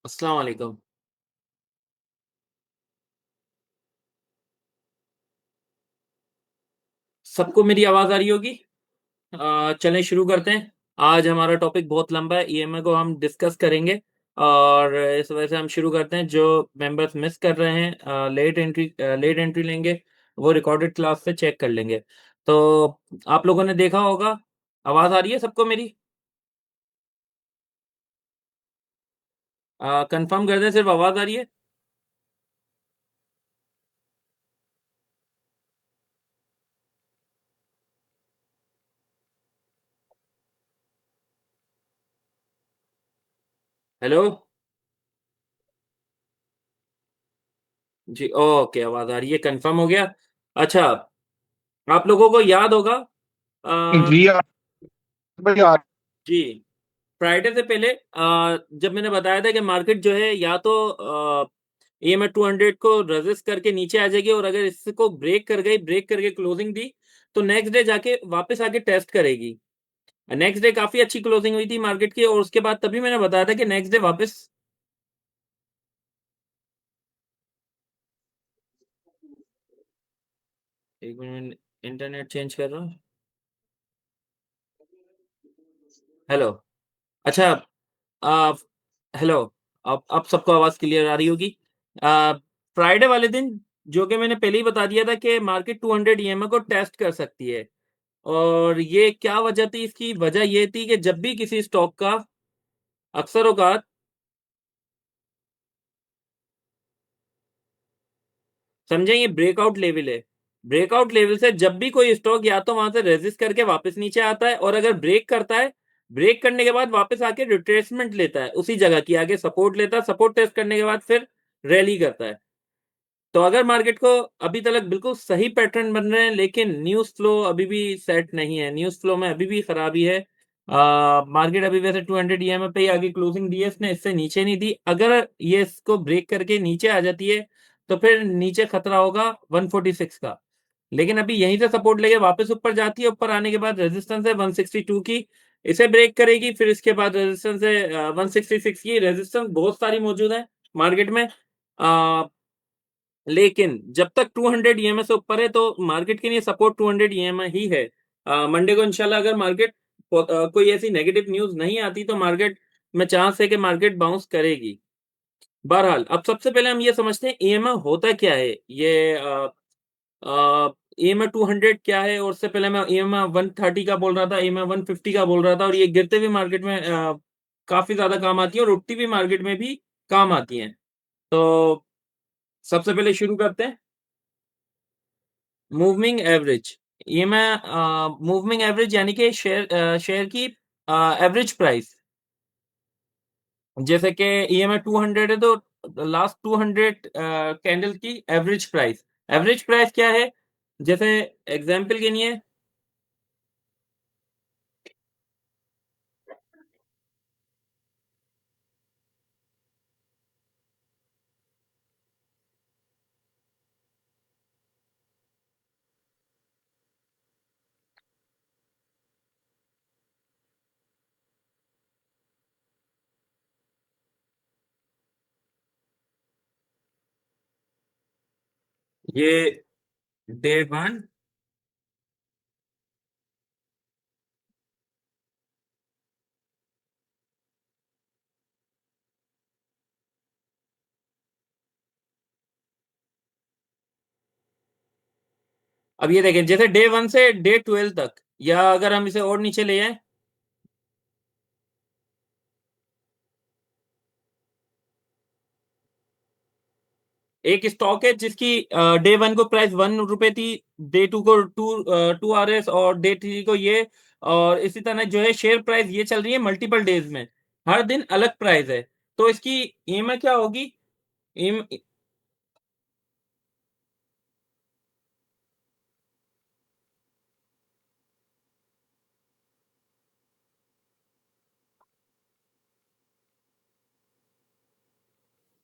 अस्सलाम वालेकुम। सबको मेरी आवाज़ आ रही होगी? चलें शुरू करते हैं। आज हमारा टॉपिक बहुत लंबा है, ईएमआई को हम डिस्कस करेंगे और इस वजह से हम शुरू करते हैं। जो मेंबर्स मिस कर रहे हैं लेट एंट्री लेंगे, वो रिकॉर्डेड क्लास से चेक कर लेंगे। तो आप लोगों ने देखा होगा, आवाज़ आ रही है सबको मेरी? कन्फर्म कर दें सिर्फ़ आवाज़ आ रही है? हेलो? जी, ओके आवाज़ आ रही है, कन्फर्म हो गया। अच्छा, आप लोगों को याद होगा अ, जी भाई जी। फ्राइडे से पहले जब मैंने बताया था कि मार्केट जो है या तो ईएमए 200 को रेजिस्ट करके नीचे आ जाएगी और अगर इसको ब्रेक करके क्लोजिंग दी, तो नेक्स्ट डे जाके वापस आके टेस्ट करेगी। नेक्स्ट डे काफ़ी अच्छी क्लोजिंग हुई थी मार्केट की और उसके बाद तभी मैंने बताया था कि नेक्स्ट डे वापस 1 मिनट इंटरनेट चेंज कर रहा हूँ। हेलो। अच्छा अ, हेलो, अब सबको आवाज़ क्लियर आ रही होगी। अ, फ्राइडे वाले दिन जो कि मैंने पहले ही बता दिया था कि मार्केट 200 ईएमए को टेस्ट कर सकती है और ये क्या वजह थी, इसकी वजह ये थी कि जब भी किसी स्टॉक का अक्सर औकात समझें, ये ब्रेकआउट लेवल है। ब्रेकआउट लेवल से जब भी कोई स्टॉक या तो वहां से रेजिस्ट करके वापस नीचे आता है और अगर ब्रेक करता है, ब्रेक करने के बाद वापस आके रिट्रेसमेंट लेता है उसी जगह की, आगे सपोर्ट लेता है, सपोर्ट टेस्ट करने के बाद फिर रैली करता है। तो अगर मार्केट को अभी तक बिल्कुल सही पैटर्न बन रहे हैं, लेकिन न्यूज़ फ्लो अभी भी सेट नहीं है। न्यूज़ फ्लो में अभी भी खराबी है। मार्केट अभी वैसे 200 ईएमए पे ही आगे क्लोजिंग दी है इसने, इससे नीचे नहीं दी। अगर ये इसको ब्रेक करके नीचे आ जाती है, तो फिर नीचे खतरा होगा 146 का। लेकिन अभी यहीं से सपोर्ट लेके वापस ऊपर जाती है, ऊपर आने के बाद रेजिस्टेंस है 162 की, इसे ब्रेक करेगी, फिर इसके बाद रेजिस्टेंस है 166 की। रेजिस्टेंस बहुत सारी मौजूद है मार्केट में। लेकिन जब तक 200 ईएमए से ऊपर है तो मार्केट के लिए सपोर्ट 200 ईएमए ही है। मंडे को इंशाल्लाह अगर मार्केट कोई ऐसी नेगेटिव न्यूज़ नहीं आती तो मार्केट में चांस है कि मार्केट बाउंस करेगी। बहरहाल अब सबसे पहले हम ये समझते हैं ईएमए होता क्या है? ये ईएमए 200 क्या है? और उससे पहले मैं ईएमए 130 का बोल रहा था, ईएमए 150 का बोल रहा था और ये गिरते हुए मार्केट में काफ़ी ज़्यादा काम आती है और उठती हुई मार्केट में भी काम आती हैं। तो सबसे पहले शुरू करते हैं मूविंग एवरेज। ये मैं मूविंग एवरेज यानी कि शेयर की एवरेज प्राइस। जैसे कि ईएमआई 200 है तो लास्ट 200 कैंडल की एवरेज प्राइस। एवरेज प्राइस क्या है? जैसे एग्जांपल के लिए ये डे वन। अब ये देखें जैसे डे वन से डे 12 तक, या अगर हम इसे और नीचे ले आए, एक स्टॉक है जिसकी डे वन को प्राइस 1 रुपए थी, डे टू को टू RS और डे थ्री को ये, और इसी तरह जो है शेयर प्राइस ये चल रही है मल्टीपल डेज में, हर दिन अलग प्राइस है। तो इसकी ईएमआई क्या होगी? ईम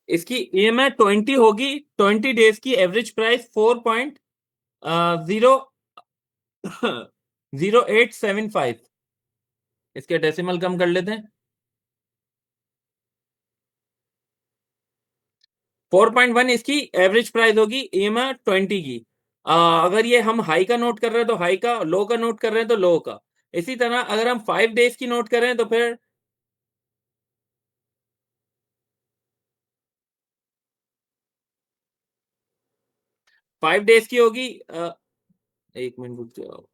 इसकी ईएमआई 20 होगी, 20 डेज की एवरेज प्राइस 4.0875। इसके डेसिमल कम कर लेते हैं। 4.1 इसकी एवरेज प्राइस होगी EMI 20 की। अगर ये हम हाई का नोट कर रहे हैं तो हाई का, लो का नोट कर रहे हैं तो लो का। इसी तरह अगर हम 5 डेज की नोट कर रहे हैं तो फिर 5 डेज की होगी 1 मिनट रुक जाओ।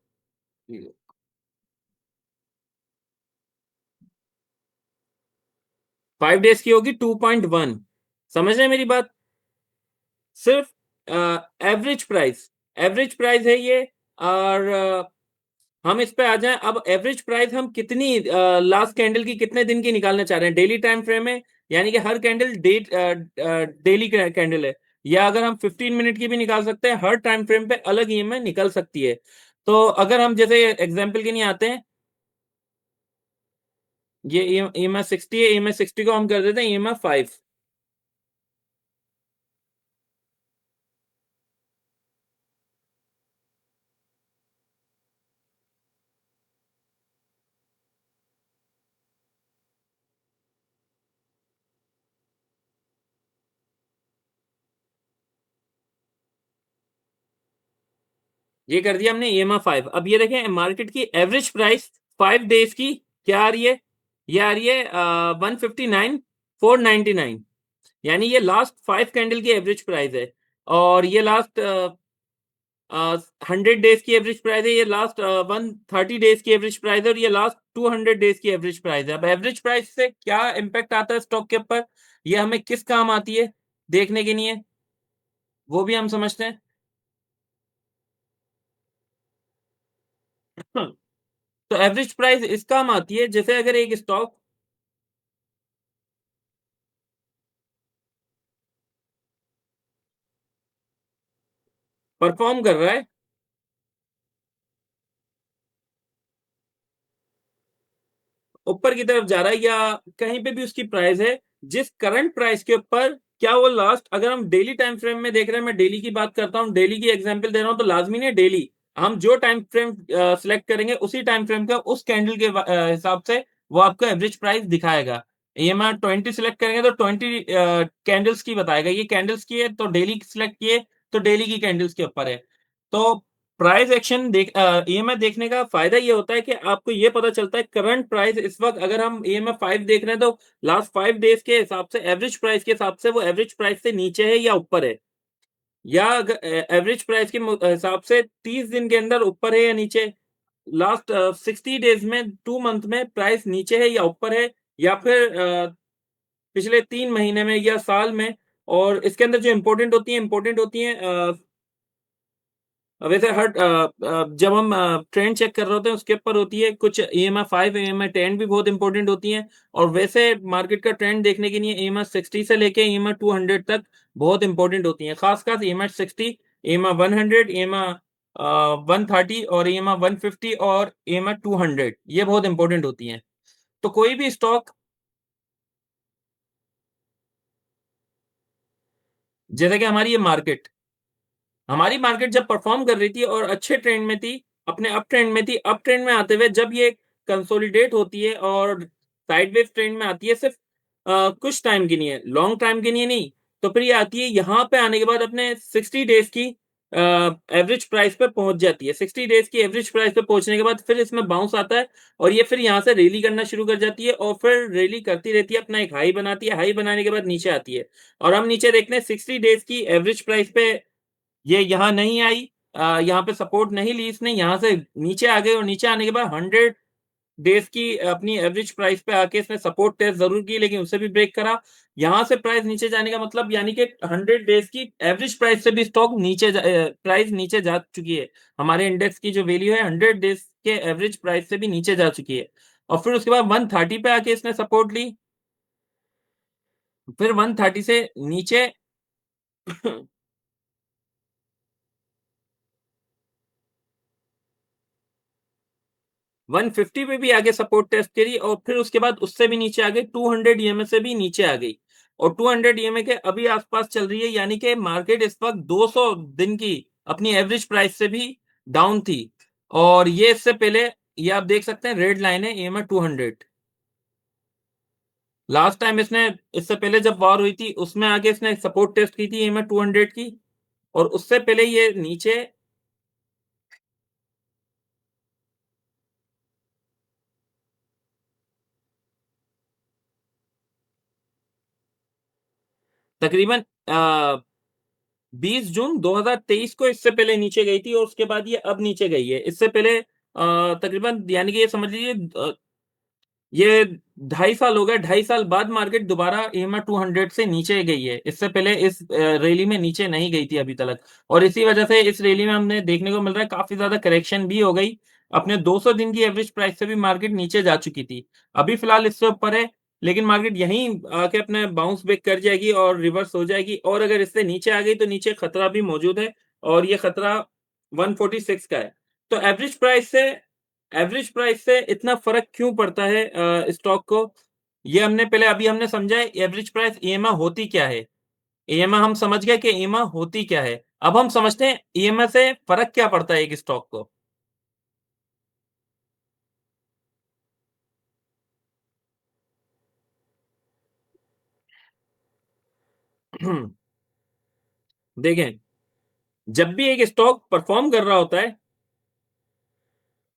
5 डेज की होगी 2.1। समझ रहे हैं मेरी बात? सिर्फ एवरेज प्राइस है ये। और हम इस पे आ जाएं। अब एवरेज प्राइस हम कितनी लास्ट कैंडल की कितने दिन की निकालना चाह रहे हैं? डेली टाइम फ्रेम में, यानी कि हर कैंडल डेली कैंडल है, या अगर हम 15 मिनट की भी निकाल सकते हैं, हर टाइम फ्रेम पे अलग ईएमआई निकल सकती है। तो अगर हम जैसे एग्जांपल के लिए आते हैं, ये ईएमआई 60 है, ईएमआई 60 को हम कर देते हैं ईएमआई 5। ये कर दिया हमने EMI 5। अब ये देखें मार्केट की एवरेज प्राइस 5 डेज की क्या आ रही है? ये आ रही है 159,499। यानी ये लास्ट 5 कैंडल की एवरेज प्राइस है। और ये लास्ट 100 डेज की एवरेज प्राइस है, ये लास्ट 130 डेज की एवरेज प्राइस है, और ये लास्ट 200 डेज की एवरेज प्राइस है। अब एवरेज प्राइस से क्या इंपैक्ट आता है स्टॉक के ऊपर, ये हमें किस काम आती है देखने के लिए, वो भी हम समझते हैं। तो एवरेज प्राइस इस काम आती है, जैसे अगर एक स्टॉक परफॉर्म कर रहा है, ऊपर की तरफ जा रहा है, या कहीं पे भी उसकी प्राइस है, जिस करंट प्राइस के ऊपर, क्या वो लास्ट, अगर हम डेली टाइम फ्रेम में देख रहे हैं, मैं डेली की बात करता हूँ, डेली की एग्जांपल दे रहा हूँ, तो लाजमी नहीं डेली, हम जो टाइम फ्रेम सिलेक्ट करेंगे उसी टाइम फ्रेम का उस कैंडल के हिसाब से वो आपको एवरेज प्राइस दिखाएगा। EMI 20 सिलेक्ट करेंगे तो 20 कैंडल्स की बताएगा, ये कैंडल्स की है तो डेली सिलेक्ट किए तो डेली की कैंडल्स के ऊपर है। तो प्राइस एक्शन ईएमआई देखने का फायदा ये होता है कि आपको ये पता चलता है करंट प्राइस इस वक्त, अगर हम ईएमआई 5 देख रहे हैं तो लास्ट 5 डेज के हिसाब से, एवरेज प्राइस के हिसाब से वो एवरेज प्राइस से नीचे है या ऊपर है, या अगर एवरेज प्राइस के हिसाब से 30 दिन के अंदर ऊपर है या नीचे, लास्ट 60 डेज में, 2 मंथ में प्राइस नीचे है या ऊपर है, या फिर पिछले 3 महीने में या साल में। और इसके अंदर जो इंपॉर्टेंट होती हैं वैसे हर जब हम ट्रेंड चेक कर रहे होते हैं उसके ऊपर होती है कुछ, EMI 5, EMI 10 भी बहुत इंपॉर्टेंट होती हैं। और वैसे मार्केट का ट्रेंड देखने के लिए EMI 60 से लेके EMI 200 तक बहुत इंपॉर्टेंट होती हैं। खास EMI 60, EMI 100, EMI 130 और EMI 150 और EMI 200, ये बहुत इंपॉर्टेंट होती हैं। तो कोई भी स्टॉक, जैसे कि हमारी मार्केट जब परफॉर्म कर रही थी और अच्छे ट्रेंड में थी, अपने अप ट्रेंड में थी, अप ट्रेंड में आते हुए जब ये कंसोलिडेट होती है और साइडवेज ट्रेंड में आती है, सिर्फ कुछ टाइम के लिए, लॉन्ग टाइम के लिए नहीं, तो फिर ये आती है यहाँ पे आने के बाद अपने 60 डेज की एवरेज प्राइस पे पहुंच जाती है। 60 डेज की एवरेज प्राइस पे पहुंचने के बाद फिर इसमें बाउंस आता है, और ये फिर यहाँ से रैली करना शुरू कर जाती है, और फिर रैली करती रहती है, अपना एक हाई बनाती है, हाई बनाने के बाद नीचे आती है। और हम नीचे देखते हैं 60 डेज की एवरेज प्राइस पे ये यहाँ नहीं आई, यहाँ पे सपोर्ट नहीं ली इसने, यहाँ से नीचे आ गई, और नीचे आने के बाद 100 डेज की अपनी एवरेज प्राइस पे आके इसने सपोर्ट टेस्ट जरूर की, लेकिन उसे भी ब्रेक करा। यहाँ से प्राइस नीचे जाने का मतलब, यानी कि 100 डेज की एवरेज प्राइस से भी स्टॉक प्राइस नीचे जा चुकी है। हमारे इंडेक्स की जो वैल्यू है 100 डेज के एवरेज प्राइस से भी नीचे जा चुकी है। और फिर उसके बाद 130 पे आके इसने सपोर्ट ली, फिर 130 से नीचे 150 पे भी आगे सपोर्ट टेस्ट करी, और फिर उसके बाद उससे भी नीचे आ गई, 200 ईएमए से भी नीचे आ गई, और 200 ईएमए के अभी आसपास चल रही है, यानी कि मार्केट इस वक्त 200 दिन की अपनी एवरेज प्राइस से भी डाउन थी। और ये इससे पहले, ये आप देख सकते हैं रेड लाइन है EMI 200। लास्ट टाइम इसने, इससे पहले जब वॉर हुई थी उसमें आके इसने सपोर्ट टेस्ट की थी EMA 200 की, और उससे पहले ये नीचे तकरीबन 20 जून 2023 को इससे पहले नीचे गई थी, और उसके बाद ये अब नीचे गई है। इससे पहले तकरीबन यानी कि ये समझ लीजिए ये 2.5 साल हो गए, 2.5 साल बाद मार्केट दोबारा EMA 200 से नीचे गई है। इससे पहले इस रैली में नीचे नहीं गई थी अभी तक, और इसी वजह से इस रैली में हमने देखने को मिल रहा है काफी ज्यादा करेक्शन भी हो गई। अपने 200 दिन की एवरेज प्राइस से भी मार्केट नीचे जा चुकी थी। अभी फिलहाल इससे ऊपर है, लेकिन मार्केट यहीं आके अपने बाउंस बैक कर जाएगी और रिवर्स हो जाएगी, और अगर इससे नीचे आ गई तो नीचे खतरा भी मौजूद है, और ये खतरा 146 का है। तो एवरेज प्राइस से इतना फर्क क्यों पड़ता है स्टॉक को, ये हमने पहले अभी हमने समझा है एवरेज प्राइस EMA होती क्या है। EMA हम समझ गए कि EMA होती क्या है। अब हम समझते हैं EMA से फर्क क्या पड़ता है एक स्टॉक को। देखें, जब भी एक स्टॉक परफॉर्म कर रहा होता है,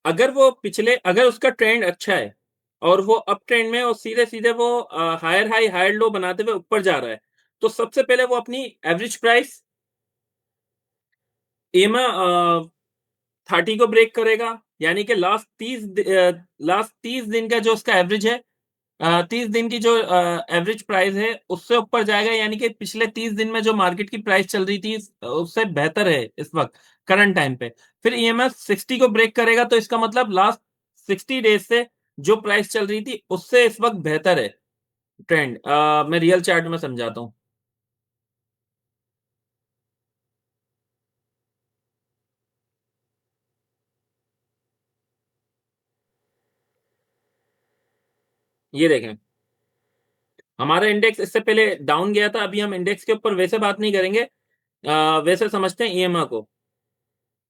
अगर उसका ट्रेंड अच्छा है और वो अप ट्रेंड में और सीधे सीधे वो हायर हाई हायर लो बनाते हुए ऊपर जा रहा है, तो सबसे पहले वो अपनी एवरेज प्राइस EMA 30 को ब्रेक करेगा, यानी कि लास्ट 30 दिन का जो उसका एवरेज है, 30 दिन की जो एवरेज प्राइस है उससे ऊपर जाएगा, यानी कि पिछले 30 दिन में जो मार्केट की प्राइस चल रही थी उससे बेहतर है इस वक्त करंट टाइम पे। फिर EMS 60 को ब्रेक करेगा, तो इसका मतलब लास्ट 60 डेज से जो प्राइस चल रही थी उससे इस वक्त बेहतर है ट्रेंड। मैं रियल चार्ट में समझाता हूँ। ये देखें, हमारा इंडेक्स इससे पहले डाउन गया था, अभी हम इंडेक्स के ऊपर वैसे बात नहीं करेंगे, वैसे समझते हैं EMA को।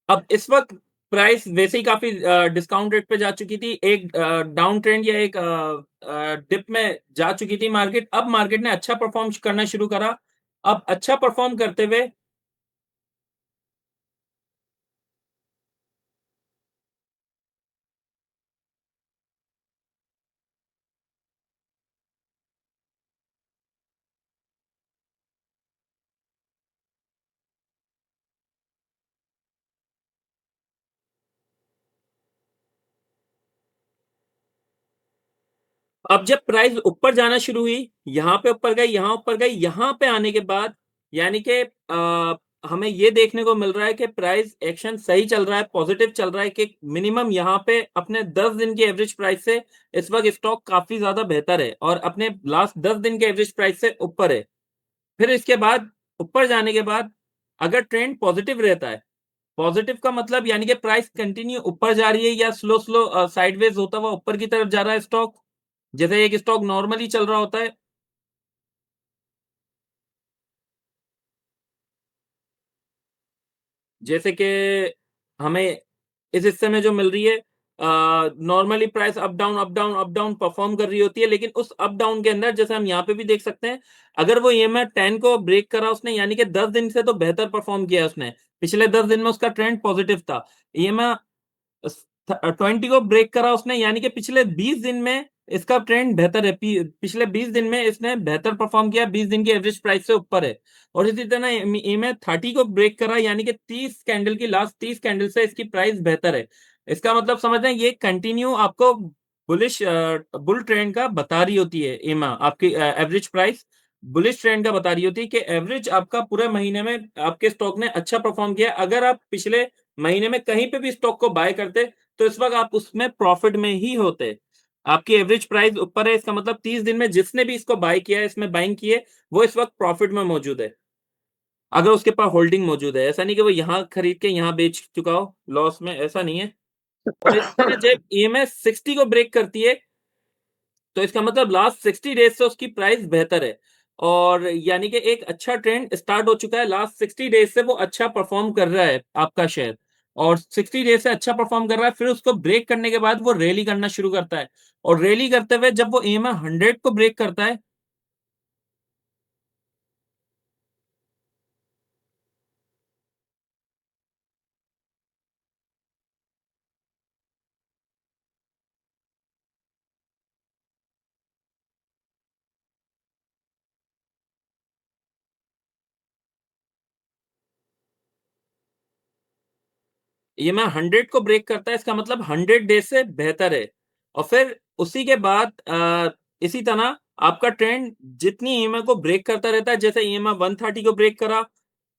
अब इस वक्त प्राइस वैसे ही काफी डिस्काउंट रेट पे जा चुकी थी, एक डाउन ट्रेंड या एक डिप में जा चुकी थी मार्केट। अब मार्केट ने अच्छा परफॉर्म करना शुरू करा। अब अच्छा परफॉर्म करते हुए अब जब प्राइस ऊपर जाना शुरू हुई, यहाँ पे ऊपर गई, यहाँ ऊपर गई, यहाँ पे आने के बाद यानी कि हमें ये देखने को मिल रहा है कि प्राइस एक्शन सही चल रहा है, पॉजिटिव चल रहा है, कि मिनिमम यहाँ पे अपने 10 दिन की एवरेज प्राइस से इस वक्त स्टॉक काफी ज्यादा बेहतर है और अपने लास्ट 10 दिन के एवरेज प्राइस से ऊपर है। फिर इसके बाद ऊपर जाने के बाद अगर ट्रेंड पॉजिटिव रहता है, पॉजिटिव का मतलब यानी कि प्राइस कंटिन्यू ऊपर जा रही है या स्लो स्लो साइडवेज होता हुआ ऊपर की तरफ जा रहा है स्टॉक, जैसे एक स्टॉक नॉर्मली चल रहा होता है। जैसे कि हमें इस हिस्से में जो मिल रही है, normally price up down up down up down perform कर रही होती है, लेकिन उस अप डाउन के अंदर जैसे हम यहाँ पे भी देख सकते हैं, अगर वो EMA 10 को ब्रेक करा उसने, यानी कि 10 दिन से तो बेहतर परफॉर्म किया उसने, पिछले 10 दिन में उसका ट्रेंड पॉजिटिव था। EMA 20 को ब्रेक करा उसने, यानी कि पिछले 20 दिन में इसका ट्रेंड बेहतर है, पिछले 20 दिन में इसने बेहतर परफॉर्म किया, 20 दिन की एवरेज प्राइस से ऊपर है। और इसी तरह EMA 30 को ब्रेक करा, यानी कि 30 कैंडल की लास्ट 30 कैंडल से इसकी प्राइस बेहतर है। इसका मतलब समझ रहे हैं, ये कंटिन्यू आपको बुलिश बुल ट्रेंड का बता रही होती है। EMA आपकी एवरेज प्राइस बुलिश ट्रेंड का बता रही होती है कि एवरेज आपका पूरे महीने में आपके स्टॉक ने अच्छा परफॉर्म किया। अगर आप पिछले महीने में कहीं पे भी स्टॉक को बाय करते, तो इस वक्त आप उसमें प्रॉफिट में ही होते। आपकी एवरेज प्राइस ऊपर है, इसका मतलब 30 दिन में जिसने भी इसको बाय किया है, इसमें बाइंग की है, वो इस वक्त प्रॉफिट में मौजूद है, अगर उसके पास होल्डिंग मौजूद है। ऐसा नहीं कि वो यहाँ खरीद के यहाँ बेच चुका हो लॉस में, ऐसा नहीं है। और इस तरह जब EMS 60 को ब्रेक करती है, तो इसका मतलब लास्ट 60 डेज से उसकी प्राइस बेहतर है, और यानी कि एक अच्छा ट्रेंड स्टार्ट हो चुका है, लास्ट 60 डेज से वो अच्छा परफॉर्म कर रहा है आपका शेयर। और 60 डेज से अच्छा परफॉर्म कर रहा है, फिर उसको ब्रेक करने के बाद वो रैली करना शुरू करता है, और रैली करते हुए जब वो EMA 100 को ब्रेक करता है, EMA 100 को ब्रेक करता है, इसका मतलब 100 डेज से बेहतर है। और फिर उसी के बाद इसी तरह आपका ट्रेंड जितनी EMA को ब्रेक करता रहता है, जैसे EMA 130 को ब्रेक करा,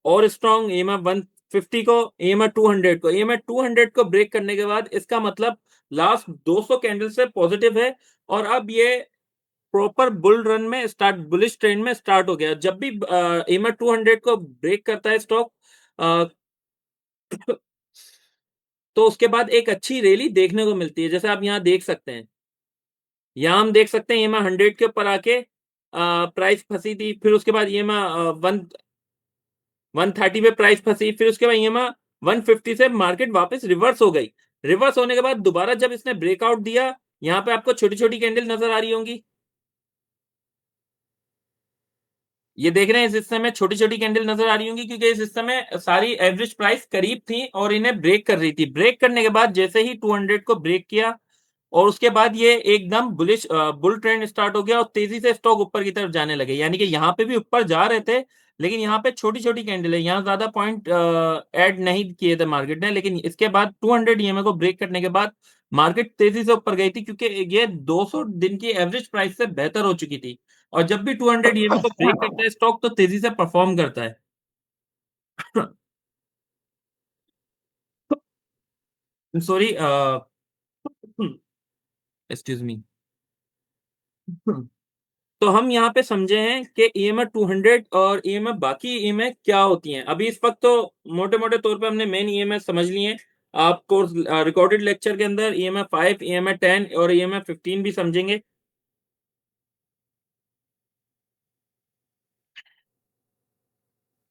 और स्ट्रॉन्ग EMA 150 को, EMA 200 को, EMA 200 को ब्रेक करने के बाद इसका मतलब लास्ट 200 कैंडल से पॉजिटिव है, और अब ये प्रॉपर बुल रन में स्टार्ट, बुलिश ट्रेंड में स्टार्ट हो गया। जब भी EMA 200 को ब्रेक करता है स्टॉक, तो उसके बाद एक अच्छी रैली देखने को मिलती है, जैसे आप यहाँ देख सकते हैं। यहाँ हम देख सकते हैं EMA 100 के ऊपर आके प्राइस फंसी थी, फिर उसके बाद EMA 130 पे प्राइस फंसी, फिर उसके बाद EMA 150 से मार्केट वापस रिवर्स हो गई। रिवर्स होने के बाद दोबारा जब इसने ब्रेकआउट दिया, यहाँ पे आपको छोटी छोटी कैंडल नजर आ रही होंगी, ये देख रहे हैं इस हिस्से में छोटी छोटी कैंडल नजर आ रही होंगी, क्योंकि इस हिस्से में सारी एवरेज प्राइस करीब थी और इन्हें ब्रेक कर रही थी। ब्रेक करने के बाद जैसे ही 200 को ब्रेक किया, और उसके बाद ये एकदम बुलिश बुल ट्रेंड स्टार्ट हो गया, और तेजी से स्टॉक ऊपर की तरफ जाने लगे। यानी कि यहाँ पे भी ऊपर जा रहे थे, लेकिन यहाँ पे छोटी छोटी कैंडल है, यहाँ ज्यादा पॉइंट ऐड नहीं किए थे मार्केट ने। लेकिन इसके बाद 200 EMA को ब्रेक करने के बाद मार्केट तेजी से ऊपर गई थी, क्योंकि ये 200 दिन की एवरेज प्राइस से बेहतर हो चुकी थी। और जब भी 200 EMA को ब्रेक करता है स्टॉक, तो तेजी से परफॉर्म करता है। Sorry, excuse me. तो हम यहाँ पे समझे हैं कि EMA 200 और EMA बाकी EMA क्या होती हैं। अभी इस वक्त तो मोटे मोटे तौर पे हमने मेन EMA समझ लिए हैं। आप कोर्स रिकॉर्डेड लेक्चर के अंदर EMA 5, EMA 10 और EMA 15 भी समझेंगे।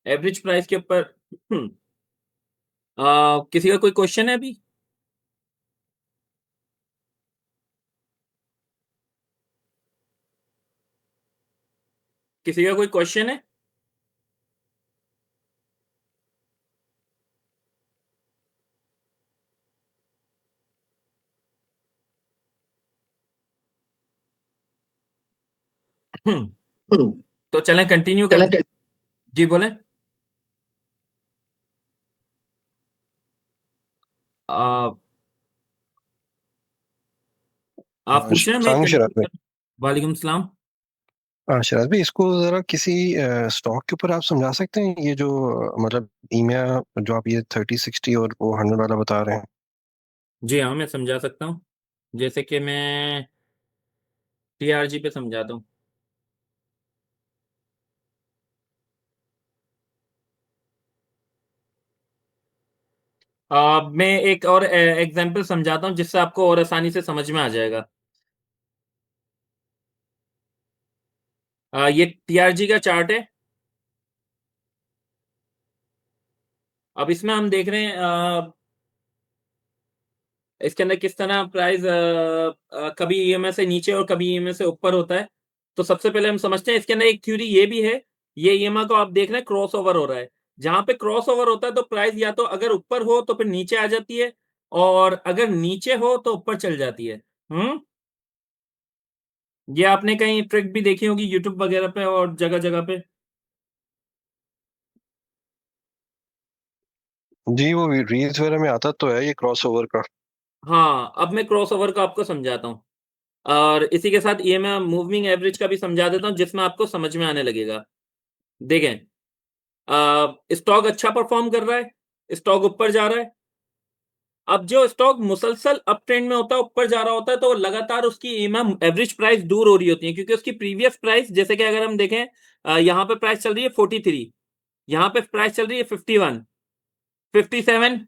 एवरेज प्राइस के ऊपर किसी का कोई क्वेश्चन है अभी? किसी का कोई क्वेश्चन है? तो चलें कंटिन्यू करते हैं। जी बोलें। आ, आप पूछ रहे हैं, मैं सलाम शराब कंटिन्यू भाई। कर। वालेकुम सलाम। शराब भाई, इसको जरा किसी स्टॉक के ऊपर आप समझा सकते हैं, ये जो मतलब ईमिया, जो आप ये 30, 60 और वो 100 वाला बता रहे हैं। जी हाँ, मैं समझा सकता हूँ। जैसे कि मैं TRG पे समझाता हूँ। मैं एक और एग्जांपल समझाता हूँ, जिससे आपको और आसानी से समझ में आ जाएगा। ये TRG का चार्ट है। अब इसमें हम देख रहे हैं इसके अंदर किस तरह प्राइस कभी EMA से नीचे और कभी EMA से ऊपर होता है। तो सबसे पहले हम समझते हैं, इसके अंदर एक थ्योरी ये भी है। ये EMA को आप देख रहे हैं क्रॉस ओवर हो रहा है। जहां पे क्रॉस ओवर होता है तो प्राइस या तो अगर ऊपर हो तो फिर नीचे आ जाती है, और अगर नीचे हो तो ऊपर चल जाती है। हम्म। ये आपने कहीं ट्रिक भी देखी होगी यूट्यूब वगैरह पे और जगह जगह पे। जी, वो रील्स वगैरह में आता तो है ये क्रॉस ओवर का। हाँ, अब मैं क्रॉस ओवर का आपको समझाता हूँ, और इसी के साथ ये मैं मूविंग एवरेज का भी समझा देता हूँ, जिसमें आपको समझ में आने लगेगा। देखें, स्टॉक अच्छा परफॉर्म कर रहा है, स्टॉक ऊपर जा रहा है। अब जो स्टॉक मुसलसल अप ट्रेंड में होता है, ऊपर जा रहा होता है, तो लगातार उसकी एवरेज प्राइस दूर हो रही होती है, क्योंकि उसकी प्रीवियस प्राइस, जैसे कि अगर हम देखें, यहाँ पे प्राइस चल रही है 43, यहाँ पे प्राइस चल रही है 51, 57,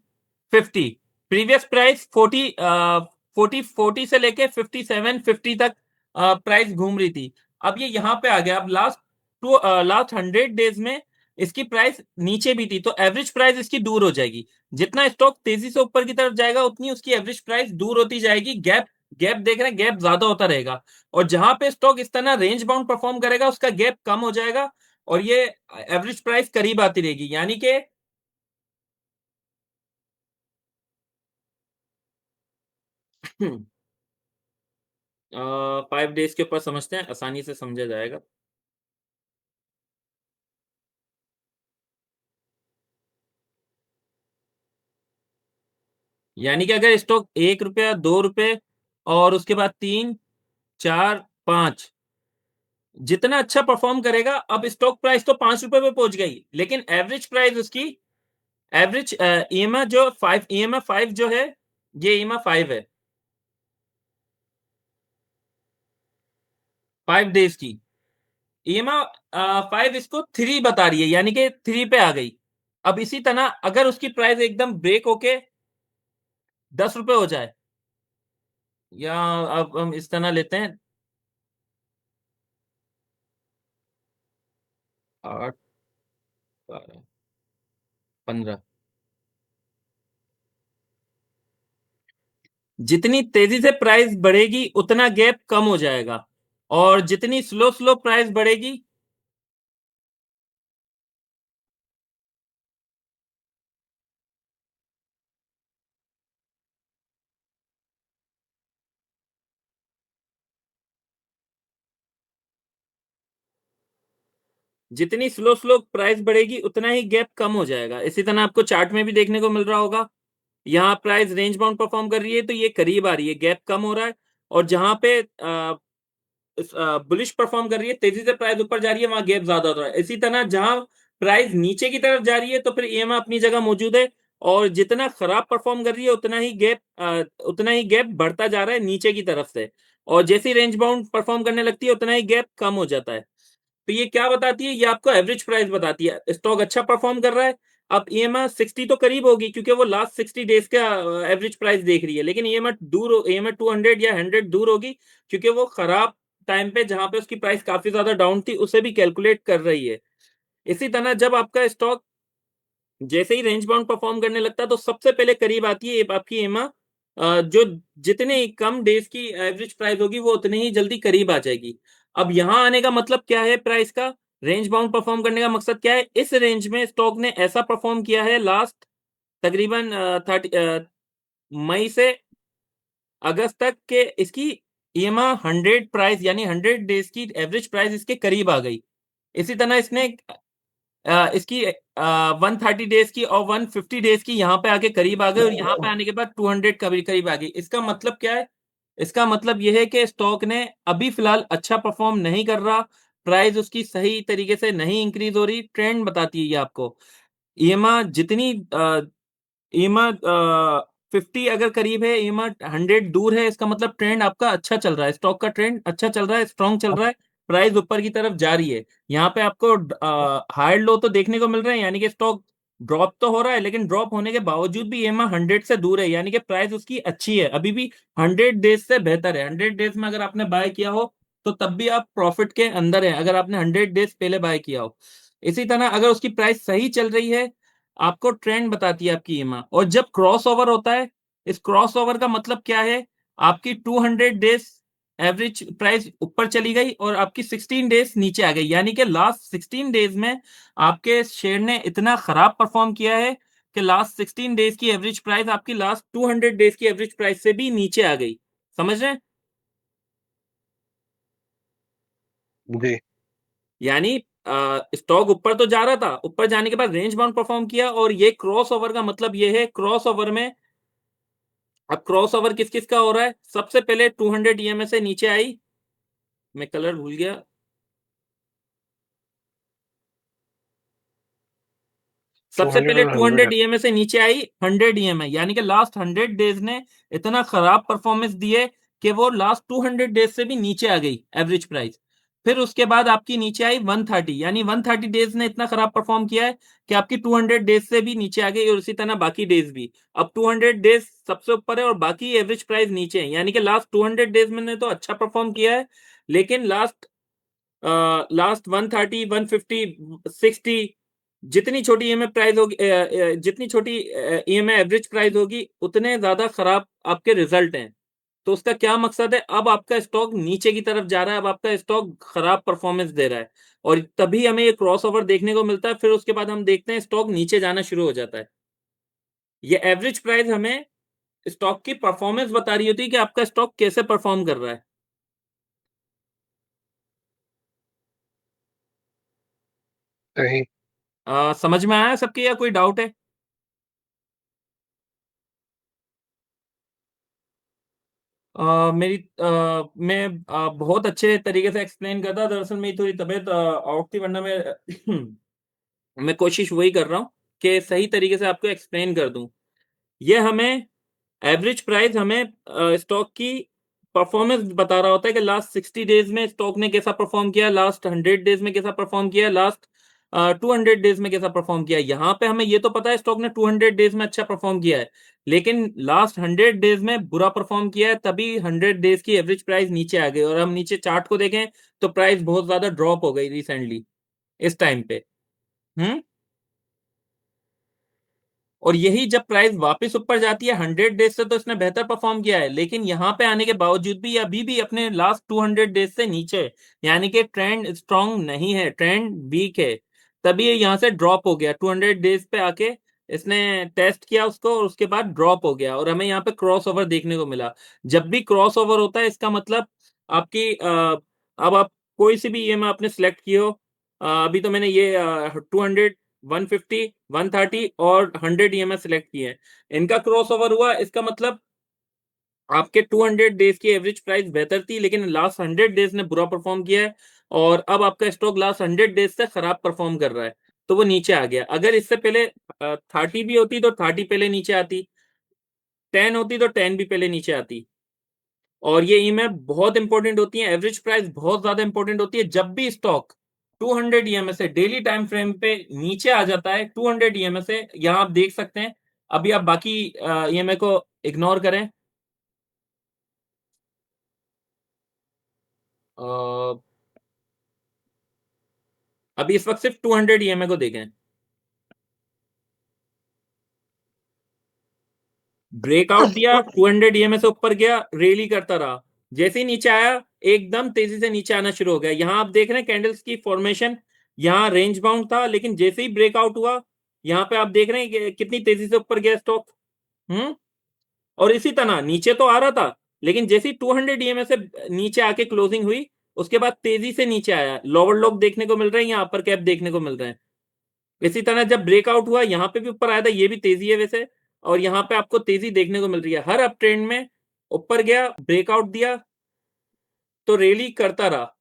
50। प्रीवियस प्राइस 40 से लेके 57, 50 तक प्राइस घूम रही थी। अब ये यहाँ पे आ गया। अब लास्ट 100 डेज में इसकी प्राइस नीचे भी थी, तो एवरेज प्राइस इसकी दूर हो जाएगी। जितना स्टॉक तेजी से ऊपर की तरफ जाएगा उतनी उसकी एवरेज प्राइस दूर होती जाएगी। गैप गैप देख रहे हैं, गैप ज्यादा होता रहेगा। और जहां पे स्टॉक इस तरह रेंज बाउंड परफॉर्म करेगा उसका गैप कम हो जाएगा और ये एवरेज प्राइस करीब आती रहेगी। यानी कि 5 डेज के ऊपर समझते हैं, आसानी से समझा जाएगा। यानी कि अगर स्टॉक 1 रुपया, 2 रुपए और उसके बाद 3, 4, 5 जितना अच्छा परफॉर्म करेगा, अब स्टॉक प्राइस तो 5 रुपए पे पहुंच गई, लेकिन एवरेज प्राइस उसकी एवरेज ईएमआई जो 5 जो है, ये ईएमआई 5 है 5 डेज की। ईएमआई 5 इसको 3 बता रही है, यानी कि 3 पे आ गई। अब इसी तरह अगर उसकी प्राइस एकदम ब्रेक होके 10 रुपए हो जाए, या अब हम इस तरह लेते हैं 8, 12, 15, जितनी तेजी से प्राइस बढ़ेगी उतना गैप कम हो जाएगा, और जितनी स्लो स्लो प्राइस बढ़ेगी, जितनी स्लो स्लो प्राइस बढ़ेगी उतना ही गैप कम हो जाएगा। इसी तरह आपको चार्ट में भी देखने को मिल रहा होगा, यहाँ प्राइस रेंज बाउंड परफॉर्म कर रही है तो ये करीब आ रही है, गैप कम हो रहा है। और जहां पे बुलिश परफॉर्म कर रही है, तेजी से प्राइस ऊपर जा रही है, वहां गैप ज्यादा हो रहा है। इसी तरह जहां प्राइस नीचे की तरफ जा रही है तो फिर ईएमआई अपनी जगह मौजूद है, और जितना खराब परफॉर्म कर रही है उतना ही गैप बढ़ता जा रहा है नीचे की तरफ से। और जैसी रेंज बाउंड परफॉर्म करने लगती है उतना ही गैप कम हो जाता है। तो ये क्या बताती है, ये आपको एवरेज प्राइस बताती है। स्टॉक अच्छा परफॉर्म कर रहा है, अब ईएमआई 60 तो करीब होगी क्योंकि वो लास्ट 60 डेज का एवरेज प्राइस देख रही है, लेकिन ईएमआई 200 या 100 दूर होगी क्योंकि वो खराब टाइम पे जहां पे उसकी प्राइस काफी ज्यादा डाउन थी उसे भी कैलकुलेट कर रही है। इसी तरह जब आपका स्टॉक जैसे ही रेंज बाउंड परफॉर्म करने लगता है तो सबसे पहले करीब आती है आपकी एमा, जो जितने कम डेज की एवरेज प्राइस होगी वो उतनी ही जल्दी करीब आ जाएगी। अब यहां आने का मतलब क्या है, प्राइस का रेंज बाउंड परफॉर्म करने का मकसद क्या है, इस रेंज में स्टॉक ने ऐसा परफॉर्म किया है लास्ट तकरीबन 30 मई से अगस्त तक के इसकी ईएमआ 100 प्राइस यानी 100 डेज की एवरेज प्राइस इसके करीब आ गई। इसी तरह इसने इसकी 130 डेज की और 150 डेज की यहाँ पे आके करीब आ गए, और यहाँ पे आने के बाद 200 करीब करीब आ गई। इसका मतलब क्या है, इसका मतलब यह है कि स्टॉक ने अभी फिलहाल अच्छा परफॉर्म नहीं कर रहा, प्राइस उसकी सही तरीके से नहीं इंक्रीज हो रही। ट्रेंड बताती है ये आपको। ईएमआ जितनी ईमा 50 अगर करीब है, ईमा 100 दूर है, इसका मतलब ट्रेंड आपका अच्छा चल रहा है, स्टॉक का ट्रेंड अच्छा चल रहा है, स्ट्रॉन्ग चल रहा है, प्राइस ऊपर की तरफ जा रही है। यहाँ पे आपको हायर लो तो देखने को मिल रहे हैं, यानी कि स्टॉक ड्रॉप तो हो रहा है, लेकिन ड्रॉप होने के बावजूद भी ईमा 100 से दूर है, यानी कि प्राइस उसकी अच्छी है, अभी भी 100 डेज से बेहतर है। 100 डेज में अगर आपने बाय किया हो तो तब भी आप प्रॉफिट के अंदर है, अगर आपने 100 डेज पहले बाय किया हो। इसी तरह अगर उसकी प्राइस सही चल रही है, आपको ट्रेंड बताती है आपकी ईमा। और जब क्रॉस ओवर होता है, इस क्रॉस ओवर का मतलब क्या है, आपकी 200 डेज एवरेज प्राइस ऊपर चली गई और आपकी 16 डेज नीचे आ गई, यानी कि लास्ट 16 डेज में आपके शेयर ने इतना खराब परफॉर्म किया है कि लास्ट 16 डेज की एवरेज प्राइस आपकी लास्ट 200 डेज की एवरेज प्राइस से भी नीचे आ गई। समझ रहे हैं? जी। यानी स्टॉक ऊपर तो जा रहा था, ऊपर जाने के बाद रेंज बाउंड परफॉर्म किया, और ये क्रॉस ओवर का मतलब ये है, क्रॉस ओवर में अब क्रॉस ओवर किस किस का हो रहा है, सबसे पहले 200 ईएमए से नीचे आई, मैं कलर भूल गया, टू सबसे हंड्रेड पहले और 100 है। 200 ईएमए से नीचे आई 100 ईएमए, यानी कि लास्ट 100 डेज ने इतना खराब परफॉर्मेंस दिए कि वो लास्ट 200 डेज से भी नीचे आ गई एवरेज प्राइस। फिर उसके बाद आपकी नीचे आई 130, यानी 130 डेज ने इतना खराब परफॉर्म किया है कि आपकी 200 डेज से भी नीचे आ गई, और उसी तरह बाकी डेज भी। अब 200 डेज सबसे ऊपर है और बाकी एवरेज प्राइस नीचे है, यानी कि लास्ट 200 डेज में ने तो अच्छा परफॉर्म किया है, लेकिन लास्ट 130, 150, 60 जितनी छोटी ईएमआई प्राइस होगी, जितनी छोटी ईएमआई एवरेज प्राइस होगी, उतने ज्यादा खराब आपके रिजल्ट हैं। तो उसका क्या मकसद है, अब आपका स्टॉक नीचे की तरफ जा रहा है, अब आपका स्टॉक खराब परफॉर्मेंस दे रहा है, और तभी हमें ये क्रॉसओवर देखने को मिलता है। फिर उसके बाद हम देखते हैं स्टॉक नीचे जाना शुरू हो जाता है। ये एवरेज प्राइस हमें स्टॉक की परफॉर्मेंस बता रही होती है कि आपका स्टॉक कैसे परफॉर्म कर रहा है। सही। समझ में आया सबके, या कोई डाउट है? मैं बहुत अच्छे तरीके से एक्सप्लेन करता, दरअसल मेरी थोड़ी तबीयत आउट थी, वरना मैं मैं कोशिश वही कर रहा हूँ कि सही तरीके से आपको एक्सप्लेन कर दूं। ये हमें एवरेज प्राइस हमें स्टॉक की परफॉर्मेंस बता रहा होता है कि लास्ट 60 डेज में स्टॉक ने कैसा परफॉर्म किया, लास्ट 100 डेज में कैसा परफॉर्म किया, लास्ट 200 डेज में कैसा परफॉर्म किया। यहाँ पे हमें ये तो पता है स्टॉक ने 200 डेज में अच्छा परफॉर्म किया है, लेकिन लास्ट 100 डेज में बुरा परफॉर्म किया है, तभी 100 डेज की एवरेज प्राइस नीचे आ गई। और हम नीचे चार्ट को देखें तो प्राइस बहुत ज्यादा ड्रॉप हो गई रिसेंटली इस टाइम पे। हम्म। और यही जब प्राइस वापस ऊपर जाती है 100 डेज से, तो इसने बेहतर परफॉर्म किया है, लेकिन यहाँ पे आने के बावजूद भी अभी भी अपने लास्ट 200 डेज से नीचे है। यानी कि ट्रेंड स्ट्रांग नहीं है, ट्रेंड वीक है, तभी ये यहाँ से ड्रॉप हो गया 200 डेज पे आके। इसने टेस्ट किया उसको और उसके बाद ड्रॉप हो गया, और हमें यहाँ पे क्रॉस ओवर देखने को मिला। जब भी क्रॉस ओवर होता है, इसका मतलब आपकी अब आप कोई सी भी ईएमआई आपने सेलेक्ट की हो, अभी तो मैंने ये 200, 150, 130 और 100 ईएमआई सेलेक्ट किए हैं, इनका क्रॉस ओवर हुआ, इसका मतलब आपके 200 डेज की एवरेज प्राइस बेहतर थी, लेकिन लास्ट 100 डेज ने बुरा परफॉर्म किया है, और अब आपका स्टॉक लास्ट 100 डेज से खराब परफॉर्म कर रहा है, तो वो नीचे आ गया। अगर इससे पहले 30 भी होती तो 30 पहले नीचे आती, 10 होती तो 10 भी पहले नीचे आती। और ये ईएमआई बहुत इंपॉर्टेंट होती है, एवरेज प्राइस बहुत ज्यादा इंपॉर्टेंट होती है। जब भी स्टॉक 200 ईएमआई से डेली टाइम फ्रेम पे नीचे आ जाता है, 200 ईएमआई से, यहां आप देख सकते हैं। अभी आप बाकी ईएमआई को इग्नोर करें, अ, अभी इस वक्त सिर्फ 200 ईएमआई को देखें। ब्रेकआउट दिया, 200 ईएमआई से ऊपर गया, रेली करता रहा, जैसे ही नीचे आया एकदम तेजी से नीचे आना शुरू हो गया। यहां आप देख रहे हैं कैंडल्स की फॉर्मेशन, यहां रेंज बाउंड था, लेकिन जैसे ही ब्रेकआउट हुआ, यहां पे आप देख रहे हैं कि कितनी तेजी से ऊपर गया स्टॉक। हम्म। और इसी तरह नीचे तो आ रहा था, लेकिन जैसे ही 200 ईएमआई से नीचे आके क्लोजिंग हुई, उसके बाद तेजी से नीचे आया। लोअर लोग देखने को मिल रहे हैं, यहाँ अपर कैप देखने को मिल रहे हैं। इसी तरह जब ब्रेकआउट हुआ, यहाँ पे भी ऊपर आया था, ये भी तेजी है वैसे, और यहाँ पे आपको तेजी देखने को मिल रही है। हर अप ट्रेंड में ऊपर गया, ब्रेकआउट दिया, तो रैली करता रहा,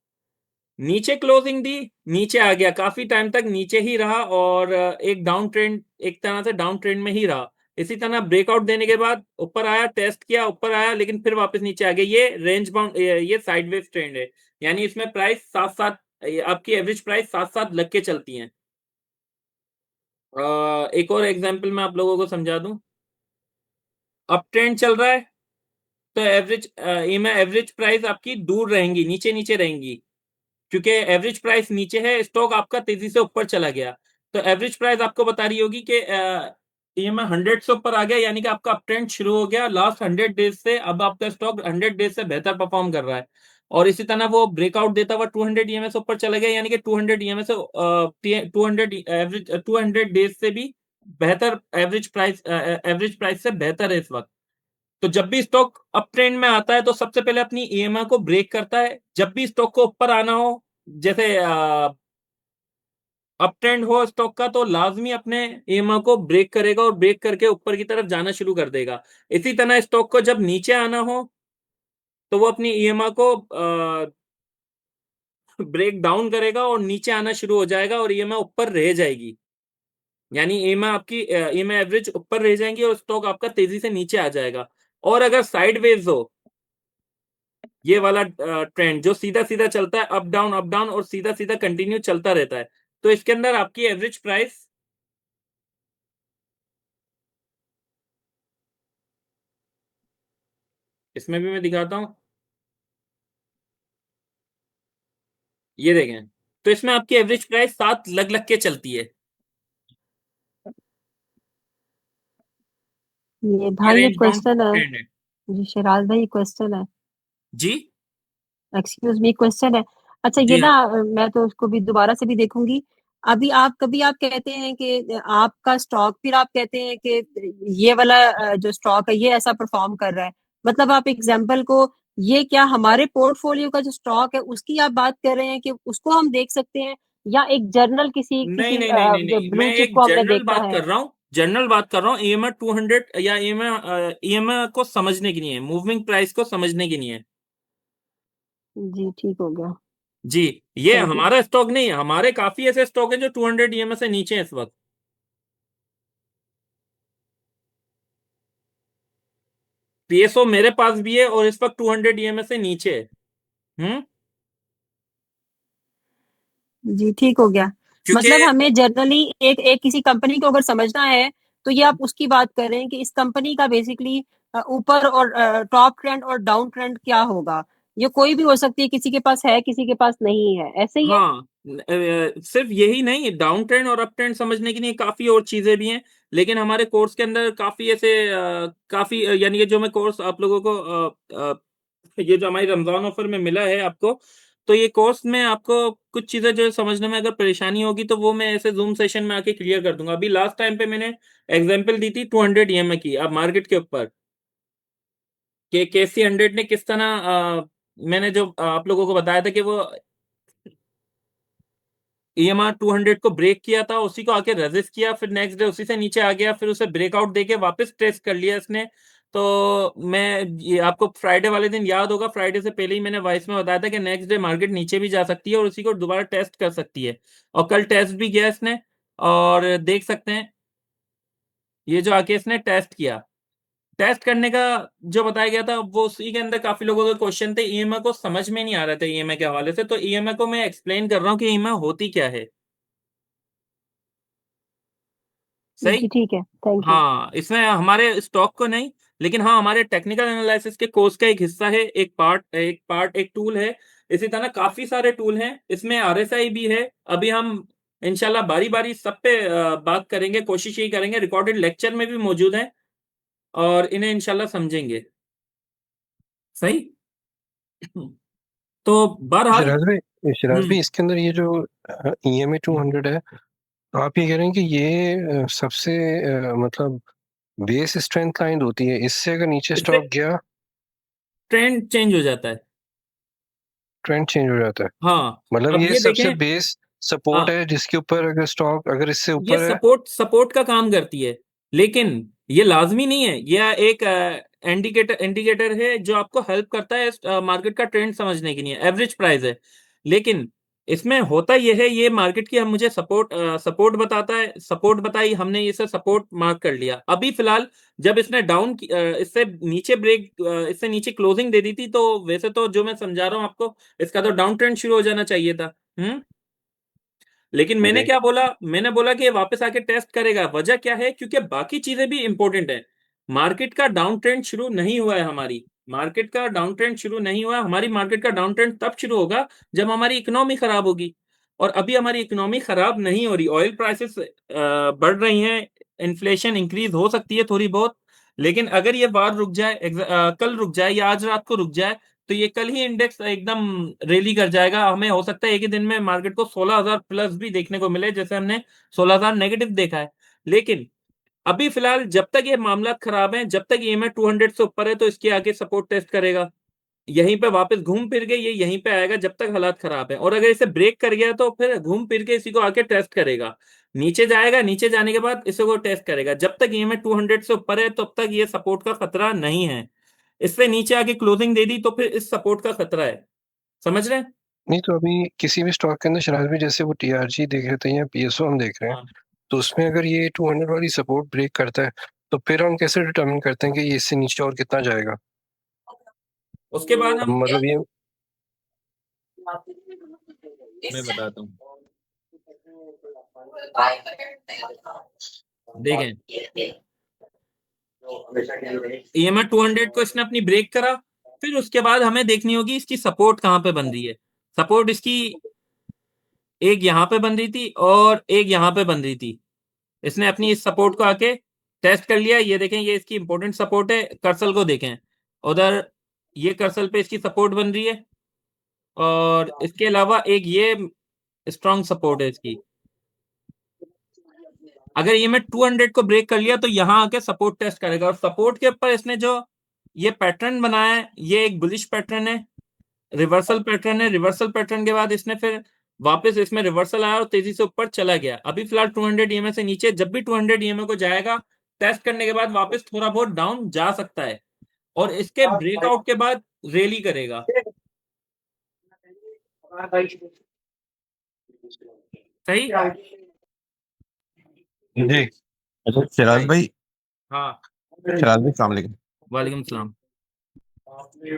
नीचे क्लोजिंग दी, नीचे आ गया, काफी टाइम तक नीचे ही रहा, और एक डाउन ट्रेंड, एक तरह से डाउन ट्रेंड में ही रहा। इसी तरह ब्रेकआउट देने के बाद ऊपर आया, टेस्ट किया, ऊपर आया, लेकिन फिर वापस नीचे आ गया। ये रेंज बाउंड, ये साइडवेज ट्रेंड है, यानी इसमें प्राइस साथ साथ, आपकी एवरेज प्राइस साथ साथ लग के चलती है। एक और एग्जांपल मैं आप लोगों को समझा दूं। अप ट्रेंड चल रहा है, तो एवरेज ईएमआई एवरेज प्राइस आपकी दूर रहेंगी, नीचे नीचे रहेंगी, क्योंकि एवरेज प्राइस नीचे है, स्टॉक आपका तेजी से ऊपर चला गया। तो एवरेज प्राइस आपको बता रही होगी कि ईएमआई 100 से ऊपर आ गया, यानी कि आपका अप ट्रेंड शुरू हो गया लास्ट 100 डेज से, अब आपका स्टॉक 100 डेज से बेहतर परफॉर्म कर रहा है। और इसी तरह वो ब्रेकआउट देता हुआ 200 ईएमआई से ऊपर चला गया, यानी कि 200 ईएमआई से 200 एवरेज 200 डेज से भी बेहतर एवरेज प्राइस से बेहतर है इस वक्त। तो जब भी स्टॉक अप ट्रेंड में आता है, तो सबसे पहले अपनी ईएमआई को ब्रेक करता है। जब भी स्टॉक को ऊपर आना हो, जैसे अप ट्रेंड हो स्टॉक का, तो लाजमी अपने ईएमआई को ब्रेक करेगा, और ब्रेक करके ऊपर की तरफ जाना शुरू कर देगा। इसी तरह स्टॉक को जब नीचे आना हो, तो वो अपनी ईएमआई को ब्रेक डाउन करेगा, और नीचे आना शुरू हो जाएगा, और ईएमआई ऊपर रह जाएगी। यानी ईएमआई आपकी ईएमआई एवरेज ऊपर रह जाएंगी, और स्टॉक आपका तेजी से नीचे आ जाएगा। और अगर साइडवेज हो, ये वाला ट्रेंड जो सीधा सीधा चलता है, अप डाउन और सीधा सीधा कंटिन्यू चलता रहता है, तो इसके अंदर आपकी एवरेज प्राइस, इसमें भी मैं दिखाता हूं, ये देखें। तो इसमें आपकी एवरेज प्राइस साथ लग लग के चलती है। ये ये भाई, एक रेंज बाउंड क्वेश्चन है। ट्रेंड है। जी शिराज भाई, क्वेश्चन है। जी एक्सक्यूज मी, क्वेश्चन है। अच्छा, ये जी ना हाँ। मैं तो उसको भी दोबारा से भी देखूंगी। अभी आप कहते हैं कि आपका स्टॉक, फिर आप कहते हैं कि ये वाला जो स्टॉक है ये ऐसा परफॉर्म कर रहा है। मतलब आप एग्जांपल को, ये क्या हमारे पोर्टफोलियो का जो स्टॉक है उसकी आप बात कर रहे हैं कि उसको हम देख सकते हैं, या एक जर्नल किसी नहीं किसी नहीं नहीं नहीं जो नहीं, मैं ब्लू चिप एक को हमने जनरल देखा बात है? कर रहा हूँ। जनरल बात कर रहा हूँ, ईएमआई 200 या ईएमआई को समझने की नहीं है, मूविंग प्राइस को समझने की नहीं है। जी ठीक हो गया। जी, ये थैंक यू। हमारा स्टॉक नहीं है, हमारे काफी ऐसे स्टॉक है जो 200 ईएमआई से नीचे है इस वक्त। पीएसओ मेरे पास भी है और इस वक्त 200 ईएमआई से नीचे है। जी ठीक हो गया। क्योंकि मतलब हमें जनरली एक एक किसी कंपनी को अगर समझना है, तो ये आप उसकी बात कर रहे हैं कि इस कंपनी का बेसिकली ऊपर और टॉप ट्रेंड और डाउन ट्रेंड क्या होगा। ये कोई भी हो सकती है, किसी के पास है किसी के पास नहीं है, ऐसे ही है। हाँ, सिर्फ यही नहीं, डाउन ट्रेंड और अप ट्रेंड समझने के लिए काफी और चीजें भी हैं। लेकिन हमारे कोर्स के अंदर काफी ऐसे काफी यानी कि जो मैं कोर्स आप लोगों को ये जो हमारी रमजान ऑफर में मिला है आपको, तो ये कोर्स में आपको कुछ चीजें जो समझने में अगर परेशानी होगी तो वो मैं ऐसे जूम सेशन में आके क्लियर कर दूंगा। अभी लास्ट टाइम पे मैंने एग्जांपल दी थी 200 ईएमआई की, अब मार्केट के ऊपर कि केसी 100 ने किस तरह मैंने जो आप लोगों को बताया था कि वो ईएमआर 200 को ब्रेक किया था, उसी को आके रेजिस्ट किया, फिर नेक्स्ट डे उसी से नीचे आ गया, फिर उसे ब्रेकआउट देके वापस टेस्ट कर लिया इसने। तो मैं, ये आपको फ्राइडे वाले दिन याद होगा, फ्राइडे से पहले ही मैंने वॉइस में बताया था कि नेक्स्ट डे मार्केट नीचे भी जा सकती है और उसी को दोबारा टेस्ट कर सकती है। और कल टेस्ट भी किया इसने, और देख सकते हैं ये जो आके इसने टेस्ट किया। टेस्ट करने का जो बताया गया था वो उसी के अंदर काफी लोगों के क्वेश्चन थे, ईएमआई को समझ में नहीं आ रहे थे ईएमआई के हवाले से, तो ईएमआई को मैं एक्सप्लेन कर रहा हूँ कि ईएमआई होती क्या है। जी सही। ठीक है, थैंक यू। हाँ, इसमें हमारे स्टॉक को नहीं, लेकिन हाँ हमारे टेक्निकल एनालिसिस के कोर्स का एक हिस्सा है, एक टूल है। इसी तरह काफी सारे टूल हैं, इसमें आरएसआई भी है। अभी हम इंशाल्लाह बारी बारी सब पे बात करेंगे, कोशिश यही करेंगे, रिकॉर्डेड लेक्चर में भी मौजूद हैं और इन्हें इंशाल्लाह समझेंगे। सही। तो बहरहाल। सिराज भाई हम्म। इसके अंदर ये जो EMA 200 है, तो आप ये कह रहे हैं कि ये सबसे मतलब बेस स्ट्रेंथ लाइन होती है, इससे अगर नीचे इससे स्टॉक गया ट्रेंड चेंज हो जाता है। ट्रेंड चेंज हो जाता है। हाँ, मतलब अब ये ये सबसे देखें। बेस सपोर्ट हाँ, है जिसके ऊपर अगर स्टॉक अगर इससे ये ऊपर है। सपोर्ट सपोर्ट का काम करती है, लेकिन ये लाजमी नहीं है। यह एक इंडिकेटर इंडिकेटर है जो आपको हेल्प करता है मार्केट का ट्रेंड समझने के लिए, एवरेज प्राइस है। लेकिन इसमें होता यह है, ये मार्केट की हम मुझे सपोर्ट बताता है, सपोर्ट बताई हमने, इसे सपोर्ट मार्क कर लिया। अभी फिलहाल जब इसने इससे नीचे इससे नीचे क्लोजिंग दे दी थी, तो वैसे तो जो मैं समझा रहा हूँ आपको, इसका तो डाउन ट्रेंड शुरू हो जाना चाहिए था। लेकिन मैंने जी। क्या बोला, मैंने बोला कि ये वापस आके टेस्ट करेगा। वजह क्या है? क्योंकि बाकी चीजें भी इंपॉर्टेंट है। मार्केट का डाउन ट्रेंड शुरू नहीं हुआ है, हमारी मार्केट का डाउन ट्रेंड शुरू नहीं हुआ है। हमारी मार्केट का डाउन ट्रेंड तब शुरू होगा जब हमारी इकोनॉमी खराब होगी, और अभी हमारी इकोनॉमी खराब नहीं हो रही। ऑयल प्राइसेस बढ़ रही हैं, इन्फ्लेशन इंक्रीज हो सकती है थोड़ी बहुत, लेकिन अगर ये बार रुक जाए, कल रुक जाए या आज रात को रुक जाए, तो ये कल ही इंडेक्स एकदम रैली कर जाएगा। हमें हो सकता है एक ही दिन में मार्केट को 16,000 प्लस भी देखने को मिले, जैसे हमने 16,000 नेगेटिव देखा है। लेकिन अभी फिलहाल जब तक ये मामला खराब है, जब तक ईएमआई 200 से ऊपर है, तो इसके आगे सपोर्ट टेस्ट करेगा। यहीं पे वापस घूम फिर के ये यहीं पे आएगा जब तक हालात खराब है, और अगर इसे ब्रेक कर गया तो फिर घूम फिर के इसी को आके टेस्ट करेगा। नीचे जाएगा, नीचे जाने के बाद इसे को टेस्ट करेगा। जब तक ईएमआई 200 से ऊपर है तब तक ये सपोर्ट का खतरा नहीं है। इससे नीचे आके क्लोजिंग दे दी तो फिर इस सपोर्ट का खतरा है। समझ रहे हैं? नहीं तो अभी किसी भी स्टॉक के अंदर शराब भी, जैसे वो TRG देख रहे थे या PSO हम देख रहे हैं, हाँ। तो उसमें अगर ये 200 वाली सपोर्ट ब्रेक करता है, तो फिर हम कैसे डिटरमिन करते हैं कि ये इससे नीचे और कितना जाएगा? उसके बाद हम, मतलब ये मैं बताता हूँ, देखें, ईएमआई 200 को इसने अपनी ब्रेक करा, फिर उसके बाद हमें देखनी होगी इसकी सपोर्ट कहाँ पे बन रही है। सपोर्ट इसकी एक यहाँ पे बन रही थी और एक यहाँ पे बन रही थी। इसने अपनी इस सपोर्ट को आके टेस्ट कर लिया, ये देखें ये इसकी इंपॉर्टेंट सपोर्ट है, कर्सल को देखें उधर, ये कर्सल पे इसकी सपोर्ट बन रही है, और इसके अलावा एक ये स्ट्रॉन्ग सपोर्ट है इसकी। अगर ये मैं 200 को ब्रेक कर लिया तो यहाँ आके सपोर्ट टेस्ट करेगा, और सपोर्ट के ऊपर इसने जो ये पैटर्न बनाया है, ये एक बुलिश पैटर्न है, रिवर्सल पैटर्न है। रिवर्सल पैटर्न के बाद इसने फिर वापस इसमें रिवर्सल आया और तेजी से ऊपर चला गया। अभी फिलहाल 200 ईएमए से नीचे, जब भी 200 ईएमए को जाएगा टेस्ट करने के बाद वापस थोड़ा बहुत डाउन जा सकता है, और इसके ब्रेकआउट के बाद रैली करेगा। सही। जी। अच्छा सिराज भाई, हाँ, सिराज भाई सलाम अलैकुम। वालेकुम सलाम।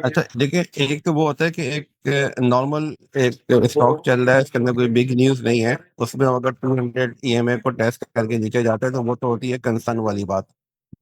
अच्छा देखिए, एक तो वो होता है कि एक नॉर्मल एक स्टॉक चल रहा है, इसके अंदर कोई बिग न्यूज नहीं है, उसमें अगर 200 ईएमए को टेस्ट करके नीचे जाता है तो वो तो होती है कंसर्न वाली बात।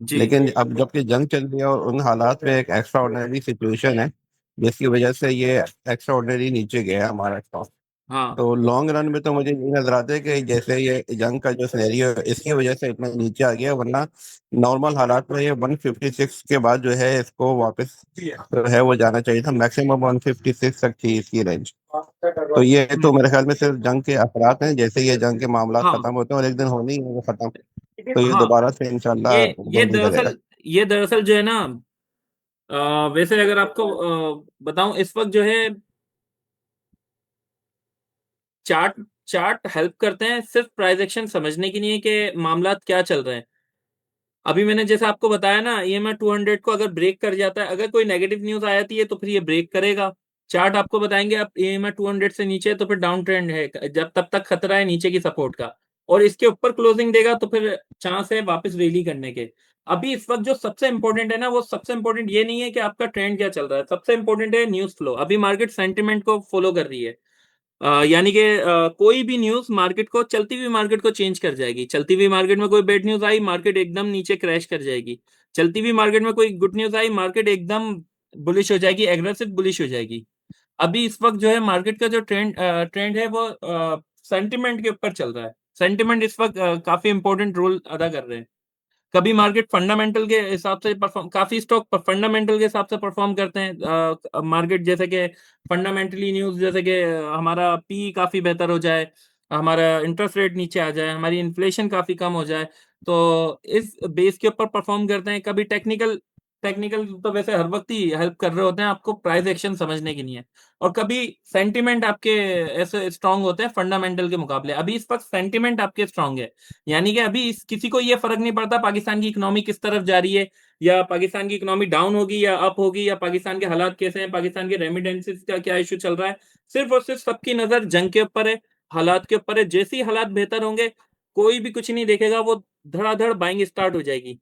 जी। लेकिन अब जबकि जंग चल रही है और उन हालात में एक एक्स्ट्रा ऑर्डिनरी सिचुएशन है जिसकी वजह से ये एक्स्ट्रा ऑर्डिनरी नीचे गया है हमारा स्टॉक। हाँ, तो लॉन्ग रन में तो मुझे ये नजर आता है कि जैसे ये जंग का जो सिनेरियो है इसकी वजह से इतना नीचे आ गया, वरना नॉर्मल हालात में ये 156 के बाद जो है इसको वापस जो है वो जाना चाहिए था, मैक्सिमम 156 तक थी इसकी रेंज। तो ये तो मेरे ख्याल में सिर्फ जंग के असरात हैं, जैसे ये जंग के मामला हाँ, खत्म होते हैं और एक दिन होने ही है वो खत्म, तो ये हाँ। दोबारा से इंशाल्लाह ये एकदम ठीक हो जाएगा। दरअसल ये दरअसल जो है ना, वैसे अगर आपको बताऊं, इस वक्त जो है चार्ट चार्ट हेल्प करते हैं सिर्फ प्राइस एक्शन समझने के लिए कि मामला क्या चल रहे हैं। अभी मैंने जैसे आपको बताया ना, ईएमआई 200 को अगर ब्रेक कर जाता है, अगर कोई नेगेटिव न्यूज आ जाती है तो फिर ये ब्रेक करेगा। चार्ट आपको बताएंगे, अब ईएमआई 200 से नीचे है तो फिर डाउन ट्रेंड है, जब तब तक खतरा है नीचे की सपोर्ट का, और इसके ऊपर क्लोजिंग देगा तो फिर चांस है वापस रैली करने के। अभी इस वक्त जो सबसे इंपॉर्टेंट है ना, वो सबसे इंपॉर्टेंट ये नहीं है कि आपका ट्रेंड क्या चल रहा है, सबसे इंपॉर्टेंट है न्यूज फ्लो। अभी मार्केट सेंटिमेंट को फॉलो कर रही है, यानी कि कोई भी न्यूज मार्केट को, चलती हुई मार्केट को चेंज कर जाएगी। चलती हुई मार्केट में कोई बैड न्यूज आई, मार्केट एकदम नीचे क्रैश कर जाएगी। चलती हुई मार्केट में कोई गुड न्यूज आई, मार्केट एकदम बुलिश हो जाएगी, एग्रेसिव बुलिश हो जाएगी। अभी इस वक्त जो है मार्केट का जो ट्रेंड है वो सेंटिमेंट के ऊपर चल रहा है। सेंटिमेंट इस वक्त काफी इंपॉर्टेंट रोल अदा कर रहे हैं। कभी मार्केट फंडामेंटल के हिसाब से परफॉर्म, काफी स्टॉक फंडामेंटल के हिसाब से परफॉर्म करते हैं मार्केट, जैसे कि फंडामेंटली न्यूज, जैसे कि हमारा पी काफी बेहतर हो जाए, हमारा इंटरेस्ट रेट नीचे आ जाए, हमारी इन्फ्लेशन काफी कम हो जाए, तो इस बेस के ऊपर परफॉर्म करते हैं। कभी टेक्निकल टेक्निकल तो वैसे हर वक्त ही हेल्प कर रहे होते हैं आपको प्राइस एक्शन समझने के लिए, और कभी सेंटिमेंट आपके ऐसे स्ट्रांग होते हैं फंडामेंटल के मुकाबले। अभी इस वक्त सेंटिमेंट आपके स्ट्रांग है, यानी कि अभी किसी को ये फर्क नहीं पड़ता पाकिस्तान की इकोनॉमी किस तरफ जा रही है, या पाकिस्तान की इकोनॉमी डाउन होगी या अप होगी, या पाकिस्तान के हालात कैसे हैं, पाकिस्तान के रेमिटेंसेस का क्या इशू चल रहा है। सिर्फ और सिर्फ सबकी नजर जंग के ऊपर है, हालात के ऊपर है। जैसे ही हालात बेहतर होंगे, कोई भी कुछ नहीं देखेगा, वो धड़ाधड़ बाइंग स्टार्ट हो जाएगी।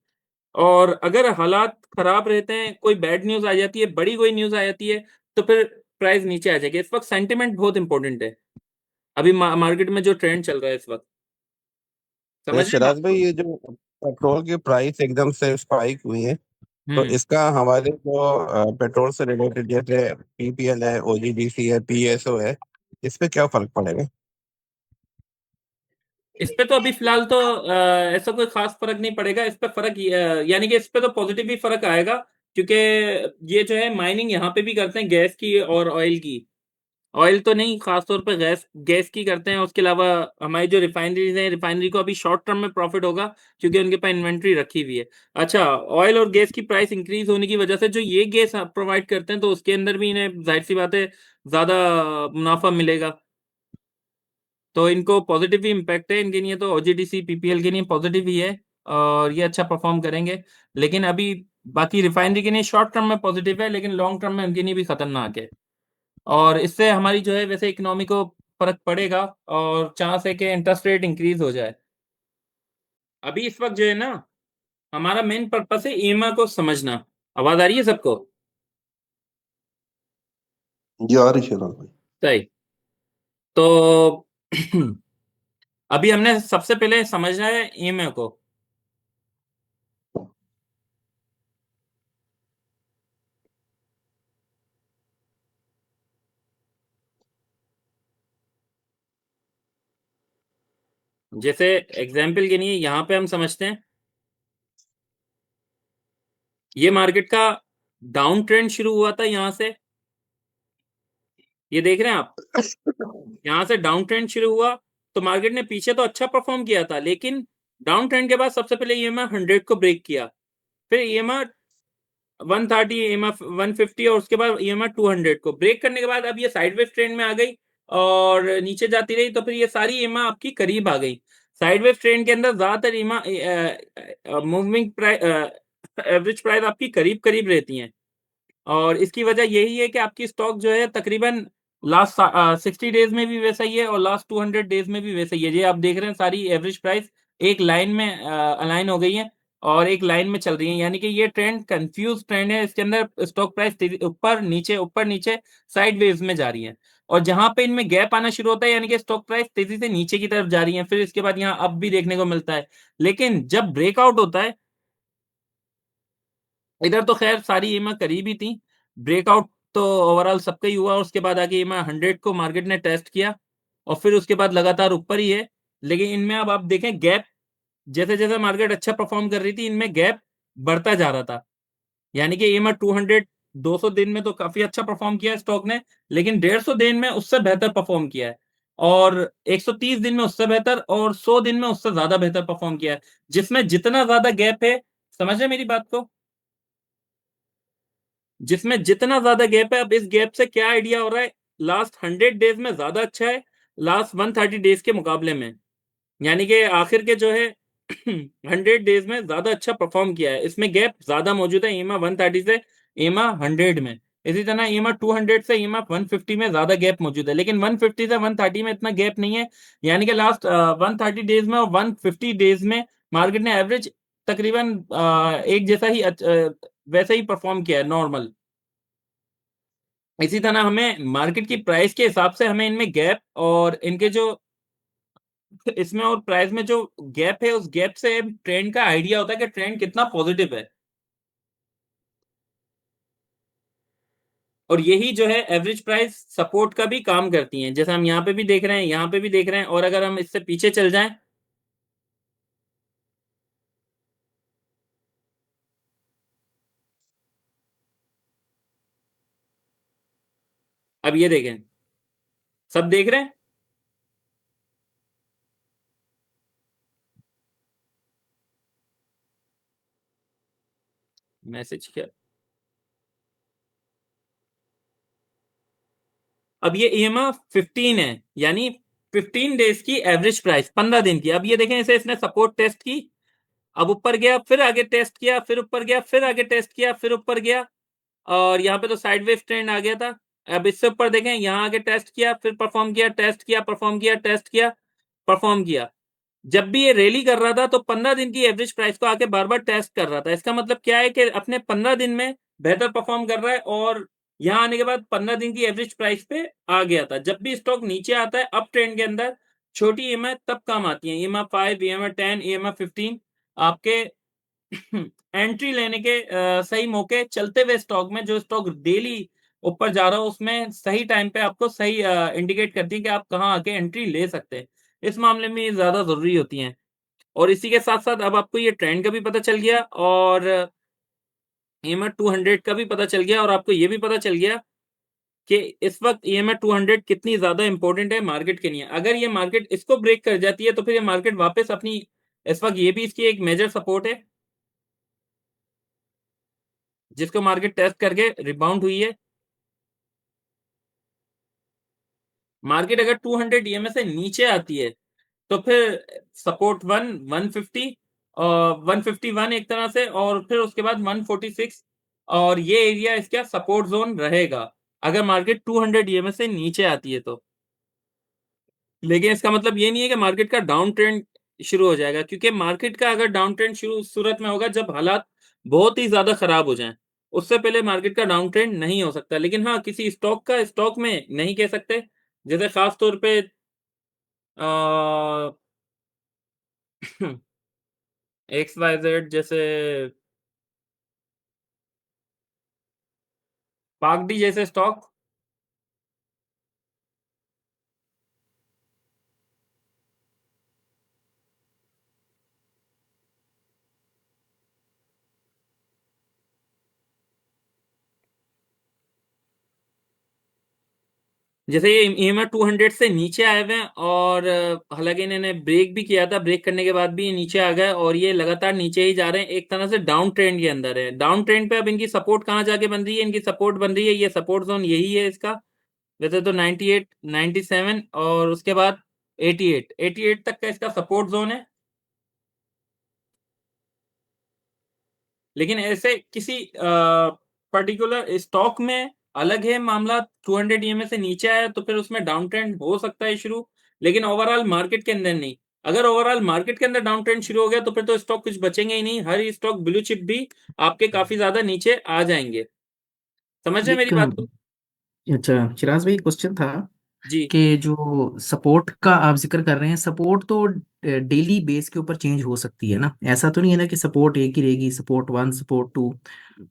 और अगर हालात खराब रहते हैं, कोई बैड न्यूज आ जाती है, बड़ी कोई न्यूज आ जाती है, तो फिर प्राइस नीचे आ जाएगी। इस वक्त सेंटिमेंट बहुत इंपॉर्टेंट है, अभी मार्केट में जो ट्रेंड चल रहा है इस वक्त। समझ रहे हैं बात सिराज भाई, को? ये जो पेट्रोल की प्राइस एकदम से स्पाइक हुई है, तो हम्म। इसका हमारे जो पेट्रोल से रिलेटेड जैसे पीपीएल है, ओजीडीसी है, पीएसओ है, इस पे क्या फर्क पड़ेगा? इस पे तो अभी फिलहाल तो ऐसा कोई खास फर्क नहीं पड़ेगा। इस पे फर्क यानी कि इस पे तो पॉजिटिव ही फर्क आएगा, क्योंकि ये जो है माइनिंग यहाँ पे भी करते हैं गैस की और ऑयल की। ऑयल तो नहीं, खासतौर पर गैस गैस की करते हैं। उसके अलावा हमारी जो रिफाइनरीज हैं, रिफाइनरी को अभी शॉर्ट टर्म में प्रॉफिट होगा, क्योंकि उनके पास इन्वेंट्री रखी हुई है। अच्छा, ऑयल और गैस की प्राइस इंक्रीज होने की वजह से जो ये गैस प्रोवाइड करते हैं, तो उसके अंदर भी इन्हें जाहिर सी बात है ज्यादा मुनाफा मिलेगा, तो इनको पॉजिटिव ही इम्पैक्ट है इनके लिए। तो ओजीडीसी पीपीएल के लिए पॉजिटिव ही है, और ये अच्छा परफॉर्म करेंगे। लेकिन अभी बाकी रिफाइनरी के लिए शॉर्ट टर्म में पॉजिटिव है, लेकिन लॉन्ग टर्म में उनके लिए भी खतरनाक है, और इससे हमारी जो है वैसे इकोनॉमी को फर्क पड़ेगा, और चांस है कि इंटरेस्ट रेट इंक्रीज हो जाए। अभी इस वक्त जो है ना, हमारा मेन पर्पस है ईएमआई को समझना। आवाज आ रही है सबको? जी आ रही है शिराज भाई। सही। तो अभी हमने सबसे पहले समझना है ईएमआई को। जैसे एग्जाम्पल के लिए यहाँ पे हम समझते हैं ये मार्केट का डाउन ट्रेंड शुरू हुआ था यहाँ से, ये देख रहे हैं आप, यहाँ से डाउन ट्रेंड शुरू हुआ तो मार्केट ने पीछे तो अच्छा परफॉर्म किया था, लेकिन डाउन ट्रेंड के बाद सबसे पहले ईएमए 100 को ब्रेक किया, फिर ईएमए 130, ईएमए 150 और उसके बाद ईएमए 200 को ब्रेक करने के बाद अब ये साइडवेज ट्रेंड में आ गई और नीचे जाती रही, तो फिर ये सारी ईएमए आपकी करीब आ गई। साइडवेज ट्रेंड के अंदर ज्यादातर EMA moving price, average price आपकी करीब करीब रहती हैं, और इसकी वजह यही है कि आपकी स्टॉक जो है तकरीबन लास्ट 60 डेज में भी वैसा ही है और लास्ट 200 डेज में भी वैसा ही है। ये आप देख रहे हैं सारी एवरेज प्राइस एक लाइन में अलाइन हो गई है और एक लाइन में चल रही है, यानी कि ये ट्रेंड कंफ्यूज ट्रेंड है, इसके अंदर स्टॉक प्राइस ऊपर नीचे साइड वेज में जा रही है, और जहां पे इनमें गैप आना शुरू होता है यानी कि स्टॉक प्राइस तेजी से नीचे की तरफ जा रही है, फिर इसके बाद यहाँ अप भी देखने को मिलता है। लेकिन जब ब्रेकआउट होता है, इधर तो खैर सारी ईएमआई करीब ही थी, ब्रेकआउट तो ओवरऑल सबका ही हुआ, उसके बाद आगे ईएमआई 100 को मार्केट ने टेस्ट किया और फिर उसके बाद लगातार ऊपर ही है। लेकिन इनमें अब आप देखें गैप, जैसे जैसे मार्केट अच्छा परफॉर्म कर रही थी इनमें गैप बढ़ता जा रहा था, यानी कि ईएमआई 200 200 दिन में तो काफी अच्छा परफॉर्म किया है स्टॉक ने, लेकिन 150 दिन में उससे बेहतर परफॉर्म किया है, और 130 दिन में उससे बेहतर, और 100 दिन में उससे ज्यादा बेहतर परफॉर्म किया है। जिसमें जितना ज्यादा गैप है, समझ रहे मेरी बात को, जिसमें जितना ज्यादा गैप है, अब इस गैप से क्या आइडिया हो रहा है, लास्ट 100 डेज में ज्यादा अच्छा है लास्ट 130 डेज के मुकाबले में, यानी कि आखिर के जो है 100 डेज में ज्यादा अच्छा परफॉर्म किया है, इसमें गैप ज्यादा मौजूद है ईमा 130 से ईमा 100 में। इसी तरह ईमा 200 से ईमा 150 में ज्यादा गैप मौजूद है, लेकिन 150 से 130 में इतना गैप नहीं है, यानी कि लास्ट 130 डेज में और 150 डेज में मार्केट ने एवरेज तकरीबन एक जैसा ही वैसा ही परफॉर्म किया है नॉर्मल। इसी तरह हमें मार्केट की प्राइस के हिसाब से हमें इनमें गैप और इनके जो इसमें और प्राइस में जो गैप है उस गैप से ट्रेंड का आइडिया होता है कि ट्रेंड कितना पॉजिटिव है, और यही जो है एवरेज प्राइस सपोर्ट का भी काम करती हैं, जैसे हम यहाँ पे भी देख रहे हैं, यहाँ पे भी देख रहे हैं, और अगर हम इससे पीछे चल जाएं, अब ये देखें, सब देख रहे हैं, मैसेज क्या, अब ये ईएमआ 15 है, यानी 15 डेज की एवरेज प्राइस, 15 दिन की। अब ये देखें, इसे इसने सपोर्ट टेस्ट की, अब ऊपर गया, फिर आगे टेस्ट किया, फिर ऊपर गया, फिर आगे टेस्ट किया, फिर ऊपर गया, और यहाँ पे तो साइडवेज ट्रेंड आ गया था। अब इससे ऊपर देखें, यहाँ आगे टेस्ट किया, फिर परफॉर्म किया, टेस्ट किया, परफॉर्म किया, टेस्ट किया, परफॉर्म किया। जब भी ये रैली कर रहा था तो 15 दिन की एवरेज प्राइस को आके बार बार टेस्ट कर रहा था, इसका मतलब क्या है कि अपने 15 दिन में बेहतर परफॉर्म कर रहा है, और यहाँ आने के बाद 15 दिन की एवरेज प्राइस पे आ गया था। जब भी स्टॉक नीचे आता है अप ट्रेंड के अंदर, छोटी ईएमआई तब काम आती है, ईएमआई 5, ईएमआई 10, ईएमआई 15 आपके एंट्री लेने के सही मौके, चलते हुए स्टॉक में जो स्टॉक डेली ऊपर जा रहा हो उसमें सही टाइम पे आपको सही इंडिकेट करती है कि आप कहाँ आके एंट्री ले सकते हैं। इस मामले में ये ज्यादा जरूरी होती हैं। और इसी के साथ साथ अब आपको ये ट्रेंड का भी पता चल गया और ईएमआई 200 का भी पता चल गया, और आपको ये भी पता चल गया कि इस वक्त ईएमआई 200 कितनी ज्यादा इंपॉर्टेंट है मार्केट के लिए। अगर ये मार्केट इसको ब्रेक कर जाती है तो फिर ये मार्केट वापस अपनी, इस वक्त ये भी इसकी एक मेजर सपोर्ट है जिसको मार्केट टेस्ट करके रिबाउंड हुई है। मार्केट अगर 200 ईएमए से नीचे आती है तो फिर सपोर्ट 150 और 151 एक तरह से, और फिर उसके बाद 146, और ये एरिया इसका सपोर्ट जोन रहेगा अगर मार्केट 200 ईएमए से नीचे आती है तो। लेकिन इसका मतलब ये नहीं है कि मार्केट का डाउन ट्रेंड शुरू हो जाएगा, क्योंकि मार्केट का अगर डाउन ट्रेंड शुरू उस सूरत में होगा जब हालात बहुत ही ज्यादा खराब हो जाएं, उससे पहले मार्केट का डाउन ट्रेंड नहीं हो सकता। लेकिन हाँ, किसी स्टॉक का स्टॉक में नहीं कह सकते, जैसे खास तौर पे एक्स वाई जेड, जैसे पाक डी जैसे स्टॉक, जैसे ये ईएमआई 200 से नीचे आए हुए हैं और हालांकि इन्होंने ब्रेक भी किया था, ब्रेक करने के बाद भी ये नीचे आ गए और ये लगातार नीचे ही जा रहे हैं, एक तरह से डाउन ट्रेंड के अंदर है। डाउन ट्रेंड पे अब इनकी सपोर्ट कहाँ जाके बन रही है? इनकी सपोर्ट बन रही है, ये सपोर्ट जोन यही है इसका, वैसे तो 98, 97 और उसके बाद 88, 88 तक का इसका सपोर्ट जोन है। लेकिन ऐसे किसी पर्टिकुलर स्टॉक में अलग है मामला, 200 ईएमए से नीचे आया तो फिर उसमें डाउन ट्रेंड हो सकता है शुरू, लेकिन ओवरऑल मार्केट के अंदर नहीं। अगर ओवरऑल मार्केट के अंदर डाउन ट्रेंड शुरू हो गया तो फिर तो स्टॉक कुछ बचेंगे ही नहीं, हर स्टॉक ब्लू चिप भी आपके काफी ज्यादा नीचे आ जाएंगे। समझ रहे हैं मेरी एक बात को? अच्छा चिराज भाई, क्वेश्चन था जी। कि जो सपोर्ट का आप जिक्र कर रहे हैं, सपोर्ट तो डेली बेस के ऊपर चेंज हो सकती है ना? ऐसा तो नहीं है ना कि सपोर्ट एक ही रहेगी, सपोर्ट 1 सपोर्ट 2,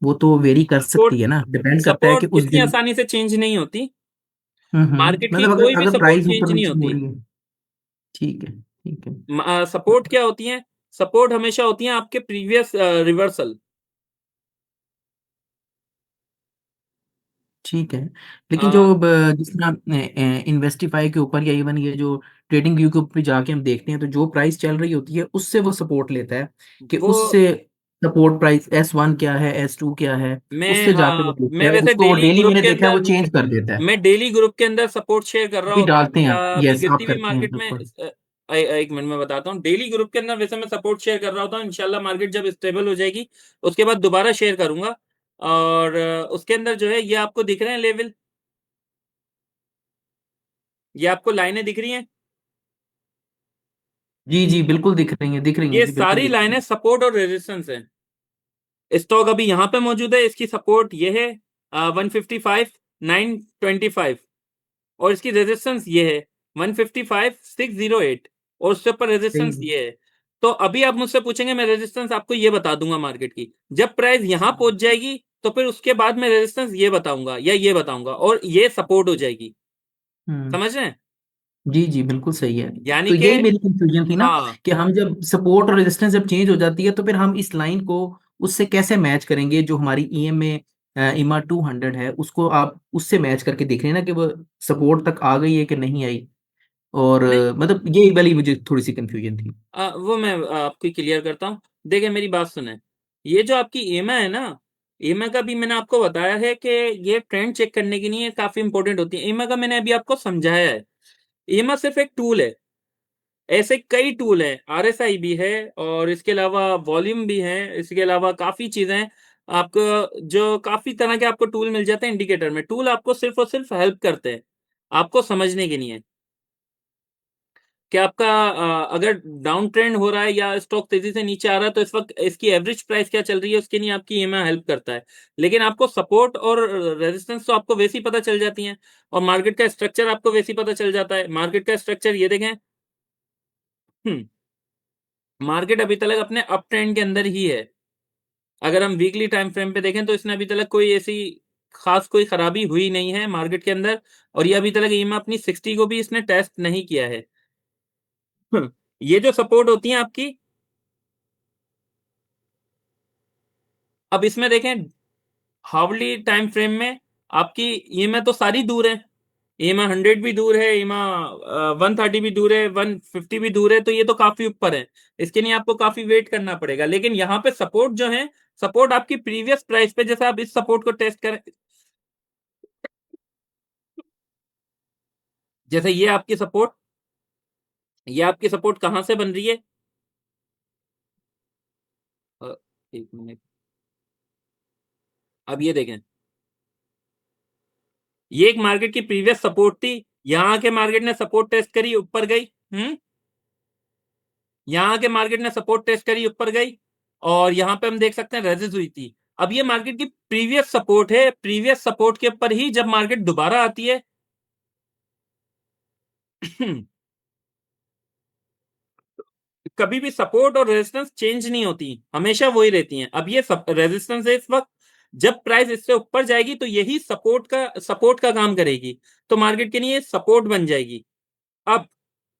वो तो वेरी कर सपोर्ट सकती है ना, डिपेंड करता है कि सपोर्ट उस इतनी दिन। आसानी से चेंज नहीं होती, मार्केट की मतलब अगर कोई भी अगर सपोर्ट प्राइस चेंज ऊपर नहीं नीचे हो होती। रही है। ठीक है, ठीक है। सपोर्ट क्या होती है? सपोर्ट हमेशा होती है आपके प्रीवियस रिवर्सल। ठीक है, लेकिन जो जिस तरह इन्वेस्टिफाई के ऊपर या इवन ये जो ट्रेडिंग व्यू के ऊपर जाके हम देखते हैं, तो जो प्राइस चल रही होती है उससे वो सपोर्ट लेता है कि वो उससे सपोर्ट प्राइस S1 क्या है, S2 क्या है, मैं उससे जाके वो हाँ देखता मैं है, वैसे उसको वो डेली डेली ग्रुप मैंने के देखा है वो अंदर चेंज कर देता है। मैं डेली ग्रुप के अंदर सपोर्ट शेयर कर रहा भी होता हूँ डालते हैं आप, या फिर यस आप किसी भी करते हैं मार्केट में बिल्कुल। एक मिनट में बताता हूँ, डेली ग्रुप के अंदर वैसे मैं सपोर्ट शेयर कर रहा होता हूँ, इंशाल्लाह मार्केट जब स्टेबल हो जाएगी उसके बाद दोबारा शेयर करूंगा। और उसके अंदर जो है ये आपको दिख रहे हैं लेवल, ये आपको लाइनें दिख रही हैं, जी जी बिल्कुल दिख रही है, दिख रही है ये जी, बिल्कुल सारी दिख रही लाइनें है। सपोर्ट और रेजिस्टेंस है। स्टॉक अभी यहाँ पे मौजूद है, इसकी सपोर्ट ये है 155, 925 और इसकी रेजिस्टेंस ये है 155, 608 और उससे ऊपर सही रेजिस्टेंस है। ये है। तो अभी आप मुझसे पूछेंगे, मैं रेजिस्टेंस आपको ये बता दूंगा मार्केट की, जब प्राइस यहाँ पहुंच जाएगी तो फिर उसके बाद मैं रेजिस्टेंस ये बताऊंगा या ये बताऊंगा और ये सपोर्ट हो जाएगी। हम्म। समझ रहे हैं? जी जी बिल्कुल सही है। यानी तो कि यही मेरी कंफ्यूजन थी ना, हाँ कि हम जब सपोर्ट और रेजिस्टेंस जब चेंज हो जाती है तो फिर हम इस लाइन को उससे कैसे मैच करेंगे, जो हमारी ईमा 200 है उसको आप उससे मैच करके देख रहे हैं ना कि वो सपोर्ट तक आ गई है कि नहीं आई। और नहीं, मतलब यही वाली मुझे थोड़ी सी कंफ्यूजन थी। वो मैं आपको क्लियर करता हूँ। देखिए मेरी बात सुने, ये जो आपकी ईएमआई है ना, ईएमआई का भी मैंने आपको बताया है कि ये ट्रेंड चेक करने के लिए काफी इंपॉर्टेंट होती है। ईएमआई का मैंने अभी आपको समझाया है, ईएमआई सिर्फ एक टूल है, ऐसे कई टूल हैं, आरएसआई भी है और इसके अलावा वॉल्यूम भी है, इसके अलावा काफी चीजें हैं आपको, जो काफी तरह के आपको टूल मिल जाते हैं इंडिकेटर में। टूल आपको सिर्फ और सिर्फ हेल्प करते हैं, आपको समझने के लिए कि आपका अगर डाउन ट्रेंड हो रहा है या स्टॉक तेजी से नीचे आ रहा है तो इस वक्त इसकी एवरेज प्राइस क्या चल रही है उसके लिए आपकी ईएमआई हेल्प करता है। लेकिन आपको सपोर्ट और रेजिस्टेंस तो आपको वैसे ही पता चल जाती हैं और मार्केट का स्ट्रक्चर आपको वैसे ही पता चल जाता है। मार्केट का स्ट्रक्चर ये देखें, मार्केट अभी तक अपने अप ट्रेंड के अंदर ही है। अगर हम वीकली टाइम फ्रेम पे देखें तो इसने अभी तक कोई ऐसी खास कोई खराबी हुई नहीं है मार्केट के अंदर, और ये अभी तक ईएमआई अपनी 60 को भी इसने टेस्ट नहीं किया है। ये जो सपोर्ट होती है आपकी, अब इसमें देखें हार्डली टाइम फ्रेम में आपकी ईएमआई तो सारी दूर है, ईएमआई 100 भी दूर है, ईएमआई 130 भी दूर है, 150 भी दूर है, तो ये तो काफी ऊपर है, इसके लिए आपको काफी वेट करना पड़ेगा। लेकिन यहाँ पे सपोर्ट जो है, सपोर्ट आपकी प्रीवियस प्राइस पे, जैसे आप इस सपोर्ट को टेस्ट करें, जैसे ये आपकी सपोर्ट कहां से बन रही है? अ, एक मिनट, अब ये देखें, ये एक मार्केट की प्रीवियस सपोर्ट थी, यहां के मार्केट ने सपोर्ट टेस्ट करी, ऊपर गई। यहां के मार्केट ने सपोर्ट टेस्ट करी, ऊपर गई और यहां पे हम देख सकते हैं रेजिस्ट हुई थी। अब ये मार्केट की प्रीवियस सपोर्ट है, प्रीवियस सपोर्ट के ऊपर ही जब मार्केट दोबारा आती है कभी भी सपोर्ट और रेजिस्टेंस चेंज नहीं होती, हमेशा वही रहती हैं। अब ये रेजिस्टेंस है इस वक्त, जब प्राइस इससे ऊपर जाएगी तो यही सपोर्ट का काम करेगी, तो मार्केट के लिए सपोर्ट बन जाएगी। अब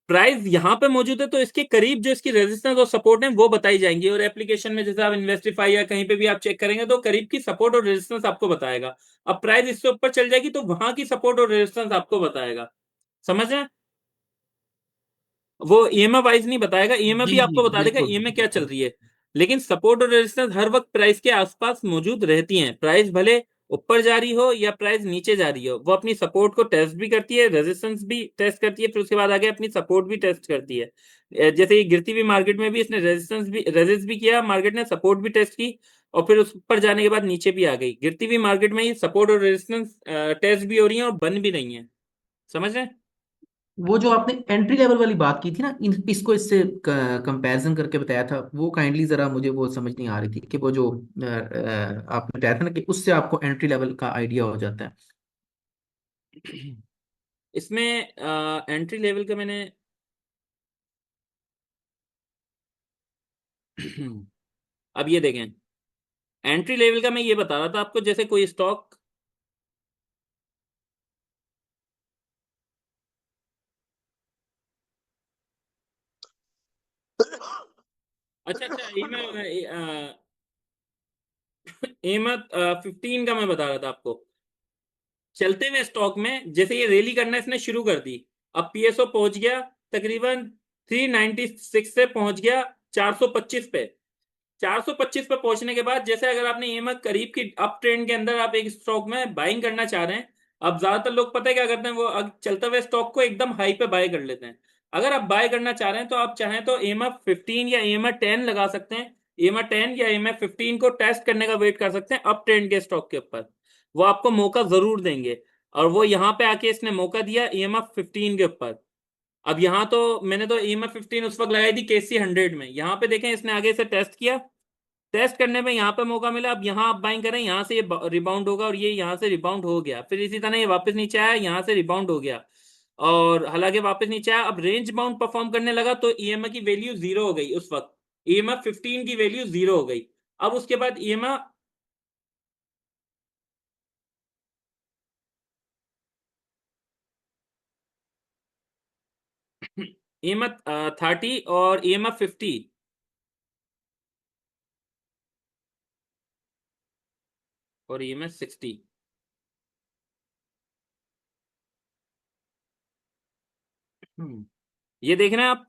प्राइस यहाँ पे मौजूद है तो इसके करीब जो इसकी रेजिस्टेंस और सपोर्ट है वो बताई जाएंगी, और एप्लीकेशन में जैसे आप इन्वेस्टिफाई या कहीं पे भी आप चेक करेंगे तो करीब की सपोर्ट और रेजिस्टेंस आपको बताएगा। अब प्राइस इससे ऊपर चल जाएगी तो वहां की सपोर्ट और रेजिस्टेंस आपको बताएगा, समझ रहे हैं? वो ईएमआई वाइज नहीं बताएगा, ईएमआई जी भी जी आपको बता देगा बिल्कुल ईएमआई क्या चल बिल्कुल रही है, लेकिन सपोर्ट और रेजिस्टेंस हर वक्त प्राइस के आसपास मौजूद रहती हैं। प्राइस भले ऊपर जा रही हो या प्राइस नीचे जा रही हो, वो अपनी सपोर्ट को टेस्ट भी करती है, रेजिस्टेंस भी टेस्ट करती है, फिर उसके बाद आगे अपनी सपोर्ट भी टेस्ट करती है। जैसे ये गिरती हुई मार्केट में भी इसने रेजिस्ट भी किया, मार्केट ने सपोर्ट भी टेस्ट की, और फिर उस ऊपर जाने के बाद नीचे भी आ गई। गिरती हुई मार्केट में ही सपोर्ट और रेजिस्टेंस टेस्ट भी हो रही है और बन भी रही है, समझ रहे हैं? वो जो आपने एंट्री लेवल वाली बात की थी ना, इसको इससे कंपैरिजन करके बताया था, वो काइंडली जरा मुझे वो समझ नहीं आ रही थी कि वो जो आपने बताया था ना कि उससे आपको एंट्री लेवल का आइडिया हो जाता है। इसमें एंट्री लेवल का मैंने अब ये देखें, एंट्री लेवल का मैं ये बता रहा था आपको, जैसे कोई स्टॉक अच्छा अच्छा एमत 15 का मैं बता रहा था आपको। चलते हुए स्टॉक में जैसे ये रैली करना इसने शुरू कर दी, अब पीएसओ पहुंच गया तकरीबन 396 से पहुंच गया 425 पे। 425 पे पहुंचने के बाद जैसे अगर आपने ईएमआई करीब की अप ट्रेंड के अंदर आप एक स्टॉक में बाइंग करना चाह रहे हैं, अब ज्यादातर लोग पता है क्या करते हैं, वो चलते हुए स्टॉक को एकदम हाई पे बाय कर लेते हैं। अगर आप बाय करना चाह रहे हैं तो आप चाहें तो ईएमआई 15 या ईएमआई 10 लगा सकते हैं, ईएमआई 10 या ईएमआई 15 को टेस्ट करने का वेट कर सकते हैं अप ट्रेंड के स्टॉक के ऊपर, वो आपको मौका जरूर देंगे। और वो यहाँ पे आके इसने मौका दिया ईएमआई 15 के ऊपर। अब यहाँ तो मैंने तो ईएमआई 15 उस वक्त लगाई थी केसी 100 में, यहाँ पे देखें इसने आगे से टेस्ट किया, टेस्ट करने में यहाँ पे मौका मिला, अब यहाँ आप बाइंग करें, यहाँ से ये रिबाउंड होगा और ये यहाँ से रिबाउंड हो गया, फिर इसी तरह ये वापस नीचे आया, यहाँ से रिबाउंड हो गया, और हालांकि वापस नीचे आया, अब रेंज बाउंड परफॉर्म करने लगा तो ईएमआई की वैल्यू जीरो हो गई उस वक्त, ईएमआई 15 की वैल्यू जीरो हो गई। अब उसके बाद ईएमआई ईएमआई 30 और ईएमआई 50 और ईएमआई 60। ये देख रहे हैं आप,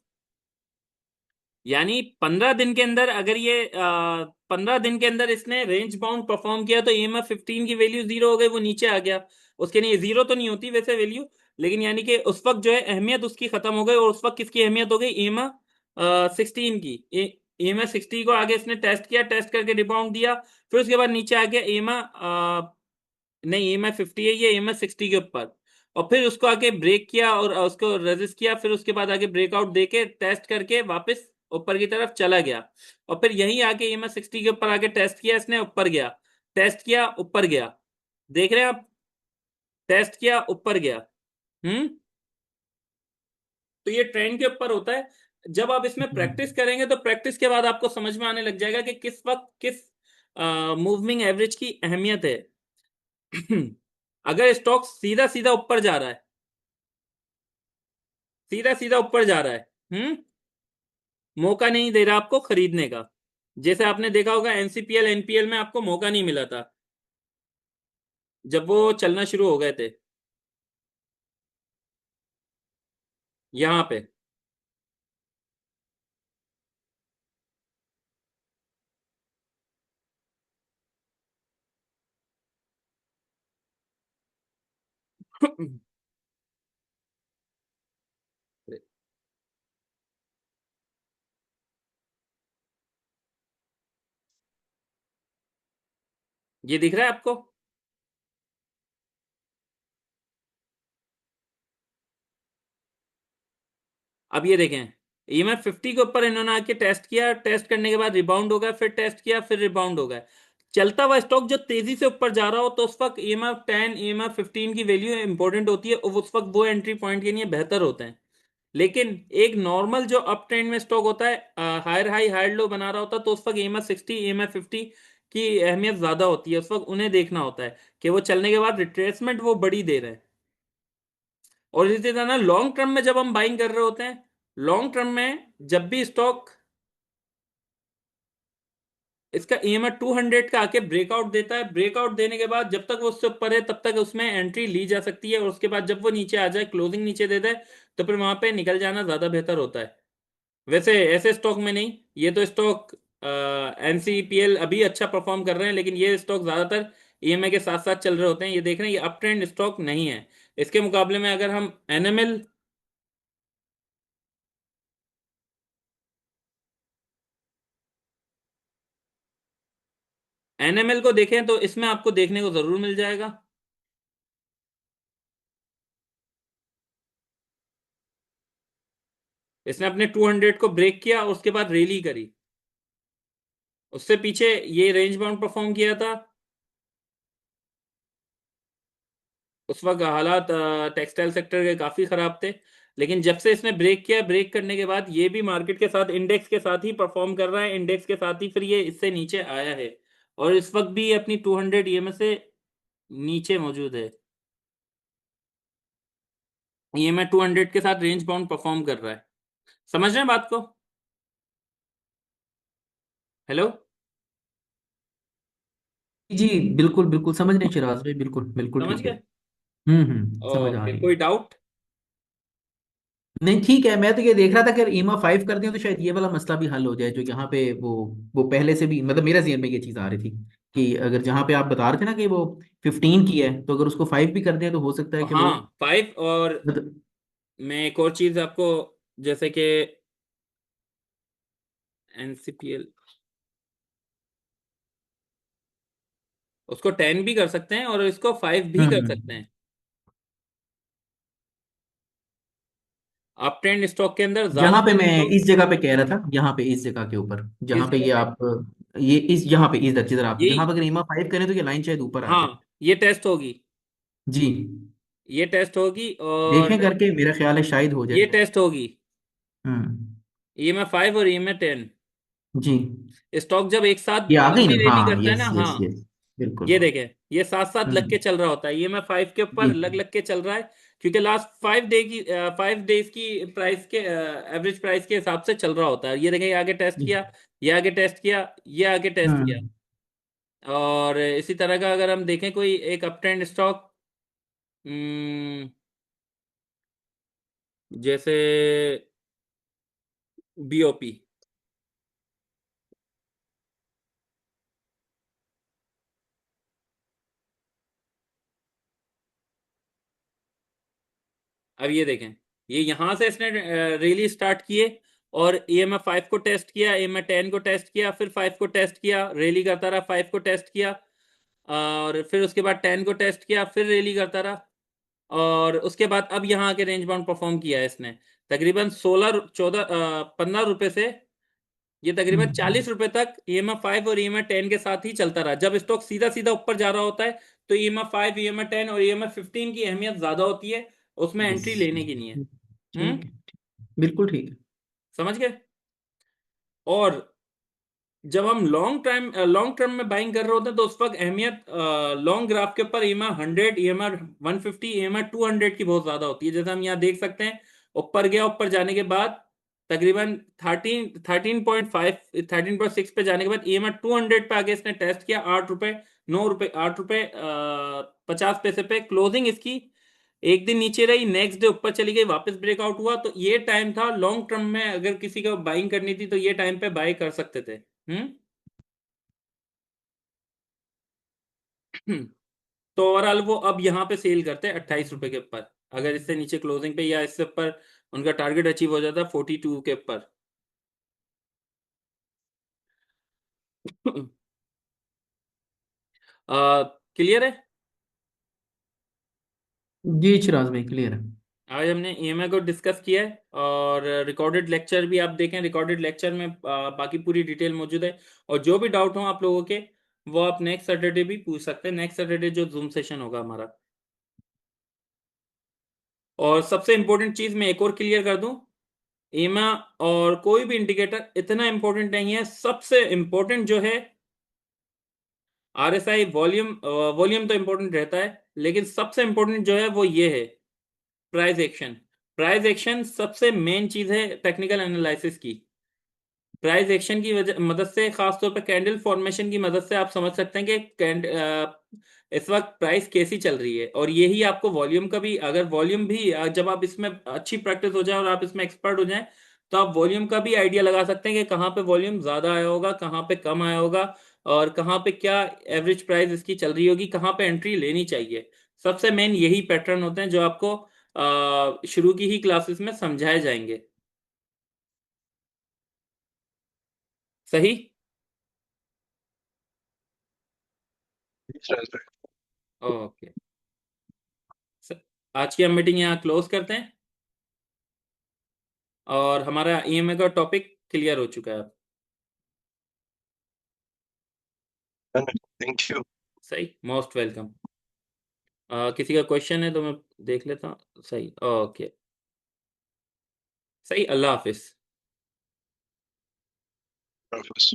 यानी 15 दिन के अंदर अगर ये 15 दिन के अंदर इसने रेंज बाउंड परफॉर्म किया तो ईएमआई 15 की वैल्यू जीरो हो गई, वो नीचे आ गया। उसके लिए जीरो तो नहीं होती वैसे वैल्यू, लेकिन यानी कि उस वक्त जो है अहमियत उसकी खत्म हो गई, और उस वक्त किसकी अहमियत हो गई, ईएमआई 16 की। ईएमआई 60 को आगे इसने टेस्ट किया, टेस्ट करके रिबाउंड दिया, फिर उसके बाद नीचे आ गया ईएमआई नहीं ईएमआई 50 है ये, ईएमआई 60 के ऊपर, और फिर उसको आके ब्रेक किया और उसको रेजिस्ट किया, फिर उसके बाद आगे ब्रेकआउट देके टेस्ट करके वापस ऊपर की तरफ चला गया, और फिर यहीं आके ईएमआई 60 के ऊपर आके टेस्ट किया इसने, ऊपर गया, टेस्ट किया ऊपर गया, देख रहे हैं आप, टेस्ट किया ऊपर गया। हम्म तो ये ट्रेंड के ऊपर होता है। जब आप इसमें प्रैक्टिस करेंगे तो प्रैक्टिस के बाद आपको समझ में आने लग जाएगा कि किस वक्त किस मूविंग एवरेज की अहमियत है। अगर स्टॉक सीधा सीधा ऊपर जा रहा है, सीधा सीधा ऊपर जा रहा है, मौका नहीं दे रहा आपको खरीदने का, जैसे आपने देखा होगा एनसीपीएल एनपीएल में आपको मौका नहीं मिला था जब वो चलना शुरू हो गए थे, यहां पे। ये दिख रहा है आपको? अब ये देखें, ईएमआई 50 के ऊपर इन्होंने आके टेस्ट किया, टेस्ट करने के बाद रिबाउंड हो गया, फिर टेस्ट किया, फिर रिबाउंड हो गया। चलता हुआ स्टॉक जो तेजी से ऊपर जा रहा हो तो उस वक्त ईएमआई 10 ईएमआई 15 की वैल्यू इंपॉर्टेंट होती है, और उस वक्त वो एंट्री पॉइंट के लिए बेहतर होते हैं। लेकिन एक नॉर्मल जो अप ट्रेंड में स्टॉक होता है, हायर हाई हायर लो बना रहा होता है, तो उस वक्त ईएमआई 60 ईएमआई 50 की अहमियत ज्यादा होती है, उस वक्त उन्हें देखना होता है कि वो चलने के बाद रिट्रेसमेंट वो बड़ी दे रहे हैं। और इसी तरह लॉन्ग टर्म में जब हम बाइंग कर रहे होते हैं, लॉन्ग टर्म में जब भी स्टॉक इसका EMA 200 का आके ब्रेकआउट देता है, ब्रेकआउट देने के बाद जब तक वो उससे ऊपर है तब तक उसमें एंट्री ली जा सकती है, और उसके बाद जब वो नीचे आ जाए, क्लोजिंग नीचे दे दे, तो फिर वहां पे निकल जाना ज्यादा बेहतर होता है। वैसे ऐसे स्टॉक में नहीं, ये तो स्टॉक NCPL अभी अच्छा परफॉर्म कर रहे हैं, लेकिन ये स्टॉक ज्यादातर EMA के साथ साथ चल रहे होते हैं। ये देख रहे हैं, ये अप ट्रेंड स्टॉक नहीं है। इसके मुकाबले में अगर हम एनएमएल को देखें तो इसमें आपको देखने को जरूर मिल जाएगा। इसने अपने 200 को ब्रेक किया, उसके बाद रैली करी, उससे पीछे ये रेंज बाउंड परफॉर्म किया था। उस वक्त हालात टेक्सटाइल सेक्टर के काफी खराब थे, लेकिन जब से इसने ब्रेक किया, ब्रेक करने के बाद ये भी मार्केट के साथ, इंडेक्स के साथ ही परफॉर्म कर रहा है, इंडेक्स के साथ ही फिर ये इससे नीचे आया है, और इस वक्त भी ये अपनी 200 EMA से नीचे मौजूद है। EMA 200 के साथ रेंज बाउंड परफॉर्म कर रहा है। समझ रहे हैं बात को? हेलो? जी बिल्कुल बिल्कुल समझ रहे हैं शिराज भाई, बिल्कुल बिल्कुल समझ ठीक है। गए? समझ आ ओके, रही है। कोई डाउट? नहीं ठीक है, मैं तो ये देख रहा था कि अगर ईमा 5 कर दें तो शायद ये वाला मसला भी हल हो जाए, जो यहाँ पे वो पहले से भी, मतलब मेरा ज़हन में ये चीज़ आ रही थी कि अगर जहाँ पे आप बता रहे थे ना कि वो 15 की है, तो अगर उसको 5 भी कर दें तो हो सकता है कि वो, हाँ, 5। और मतलब मैं एक और चीज आपको, जैसे कि NCPL, उसको 10 भी कर सकते हैं और इसको 5 भी कर सकते हम्म हैं। अप ट्रेंड स्टॉक के अंदर जहाँ पे ज्यादातर मैं स्टॉक इस जगह पे कह रहा था, यहाँ पे इस जगह के ऊपर किस जहाँ पे जगह ये पे? आप, ये इस यहाँ पे इस जिधर आप यही। जहाँ पे अगर ईमा 5 करें तो ये लाइन शायद ऊपर आ जाए। हाँ, ये टेस्ट होगी, जी ये टेस्ट होगी, देखें और करके, मेरा ख्याल है शायद हो ये जाए। टेस्ट होगी। हम्म EMA 5 और EMA 10 जी स्टॉक जब एक साथ ये आ गई लंबी ना, रैली हाँ करता है ना, यस यस हाँ, यस बिल्कुल। ये देखें, ये साथ साथ लग के हम्म चल रहा होता है। EMA 5 के ऊपर जी लग लग के चल रहा है, क्योंकि लास्ट 5 डे की 5 डेज की प्राइस के एवरेज प्राइस के हिसाब से चल रहा होता है। ये देखें, ये आगे टेस्ट जी किया, ये आगे टेस्ट किया, ये आगे टेस्ट किया। हम्म और इसी तरह का अगर हम देखें कोई एक अप ट्रेंड स्टॉक, जैसे BOP, अब ये देखें, ये यहां से इसने रैली स्टार्ट किए, और EMA 5 को टेस्ट किया, EMA 10 को टेस्ट किया, फिर 5 को टेस्ट किया, रैली करता रहा, 5 को टेस्ट किया, और फिर उसके बाद 10 को टेस्ट किया, फिर रैली करता रहा, और उसके बाद अब यहाँ आके रेंज बाउंड परफॉर्म किया है इसने। तकरीबन 15 रुपए से ये तकरीबन हम्म 40 रुपए तक EMA 5 और EMA 10 के साथ ही चलता रहा। जब स्टॉक सीधा सीधा ऊपर जा रहा होता है तो EMA 5, EMA 10 और EMA 15 की अहमियत ज्यादा होती है, उसमें यस एंट्री लेने की नहीं है। ठीक है, बिल्कुल ठीक है। समझ गए? और जब हम लॉन्ग टर्म में बाइंग कर रहे होते हैं तो उस वक्त अहमियत लॉन्ग ग्राफ के ऊपर EMA 100, EMA 150, EMA 200 की बहुत ज्यादा होती है। जैसे हम यहाँ देख सकते हैं, ऊपर गया, ऊपर जाने के बाद तकरीबन 13.6 पे जाने के बाद EMA 200 पे आगे इसने टेस्ट किया, 8 रुपए, 9 रुपए, 8 रुपए 50 पैसे पे क्लोजिंग इसकी। एक दिन नीचे रही, नेक्स्ट डे ऊपर चली गई, वापस ब्रेकआउट हुआ, तो ये टाइम था लॉन्ग टर्म में अगर किसी को बाइंग करनी थी तो ये टाइम पे बाय कर सकते थे। तो ओवरऑल वो अब यहाँ पे सेल करते हैं 28 रुपए के ऊपर, अगर इससे नीचे क्लोजिंग पे या इससे ऊपर उनका टारगेट अचीव हो जाता है 42 के ऊपर। क्लियर है? जी चिराज भाई क्लियर है। आज हमने EMI को डिस्कस किया है, और रिकॉर्डेड लेक्चर भी आप देखें, रिकॉर्डेड लेक्चर में बाकी पूरी डिटेल मौजूद है। और जो भी डाउट हो आप लोगों के, वो आप नेक्स्ट सैटरडे भी पूछ सकते हैं, नेक्स्ट सैटरडे जो जूम सेशन होगा हमारा। और सबसे इंपॉर्टेंट चीज मैं एक और क्लियर कर दूं, EMI और कोई भी इंडिकेटर इतना इंपॉर्टेंट नहीं है। सबसे इंपॉर्टेंट जो है RSI, वॉल्यूम, वॉल्यूम तो इंपॉर्टेंट रहता है, लेकिन सबसे इंपॉर्टेंट जो है वो ये है, प्राइस एक्शन। प्राइस एक्शन सबसे मेन चीज है टेक्निकल एनालिसिस की। प्राइस एक्शन की वजह मदद से, खासतौर पर कैंडल फॉर्मेशन की मदद से, आप समझ सकते हैं कि इस वक्त प्राइस कैसी चल रही है। और यही आपको वॉल्यूम का भी, अगर वॉल्यूम भी जब आप इसमें अच्छी प्रैक्टिस हो जाए और आप इसमें एक्सपर्ट हो जाएं, तो आप वॉल्यूम का भी आइडिया लगा सकते हैं कि कहाँ पे वॉल्यूम ज़्यादा आया होगा, कहाँ पे कम आया होगा, और कहाँ पे क्या एवरेज प्राइस इसकी चल रही होगी, कहाँ पे एंट्री लेनी चाहिए। सबसे मेन यही पैटर्न होते हैं जो आपको शुरू की ही क्लासेस में समझाए जाएंगे। सही। शायद भाई। ओके, आज की हम मीटिंग यहाँ क्लोज करते हैं, और हमारा ईएमआई का टॉपिक क्लियर हो चुका है। Thank you. सही, मोस्ट वेलकम। किसी का क्वेश्चन है तो मैं देख लेता हूँ। सही, ओके, सही। अल्लाह हाफिज। ऑफिस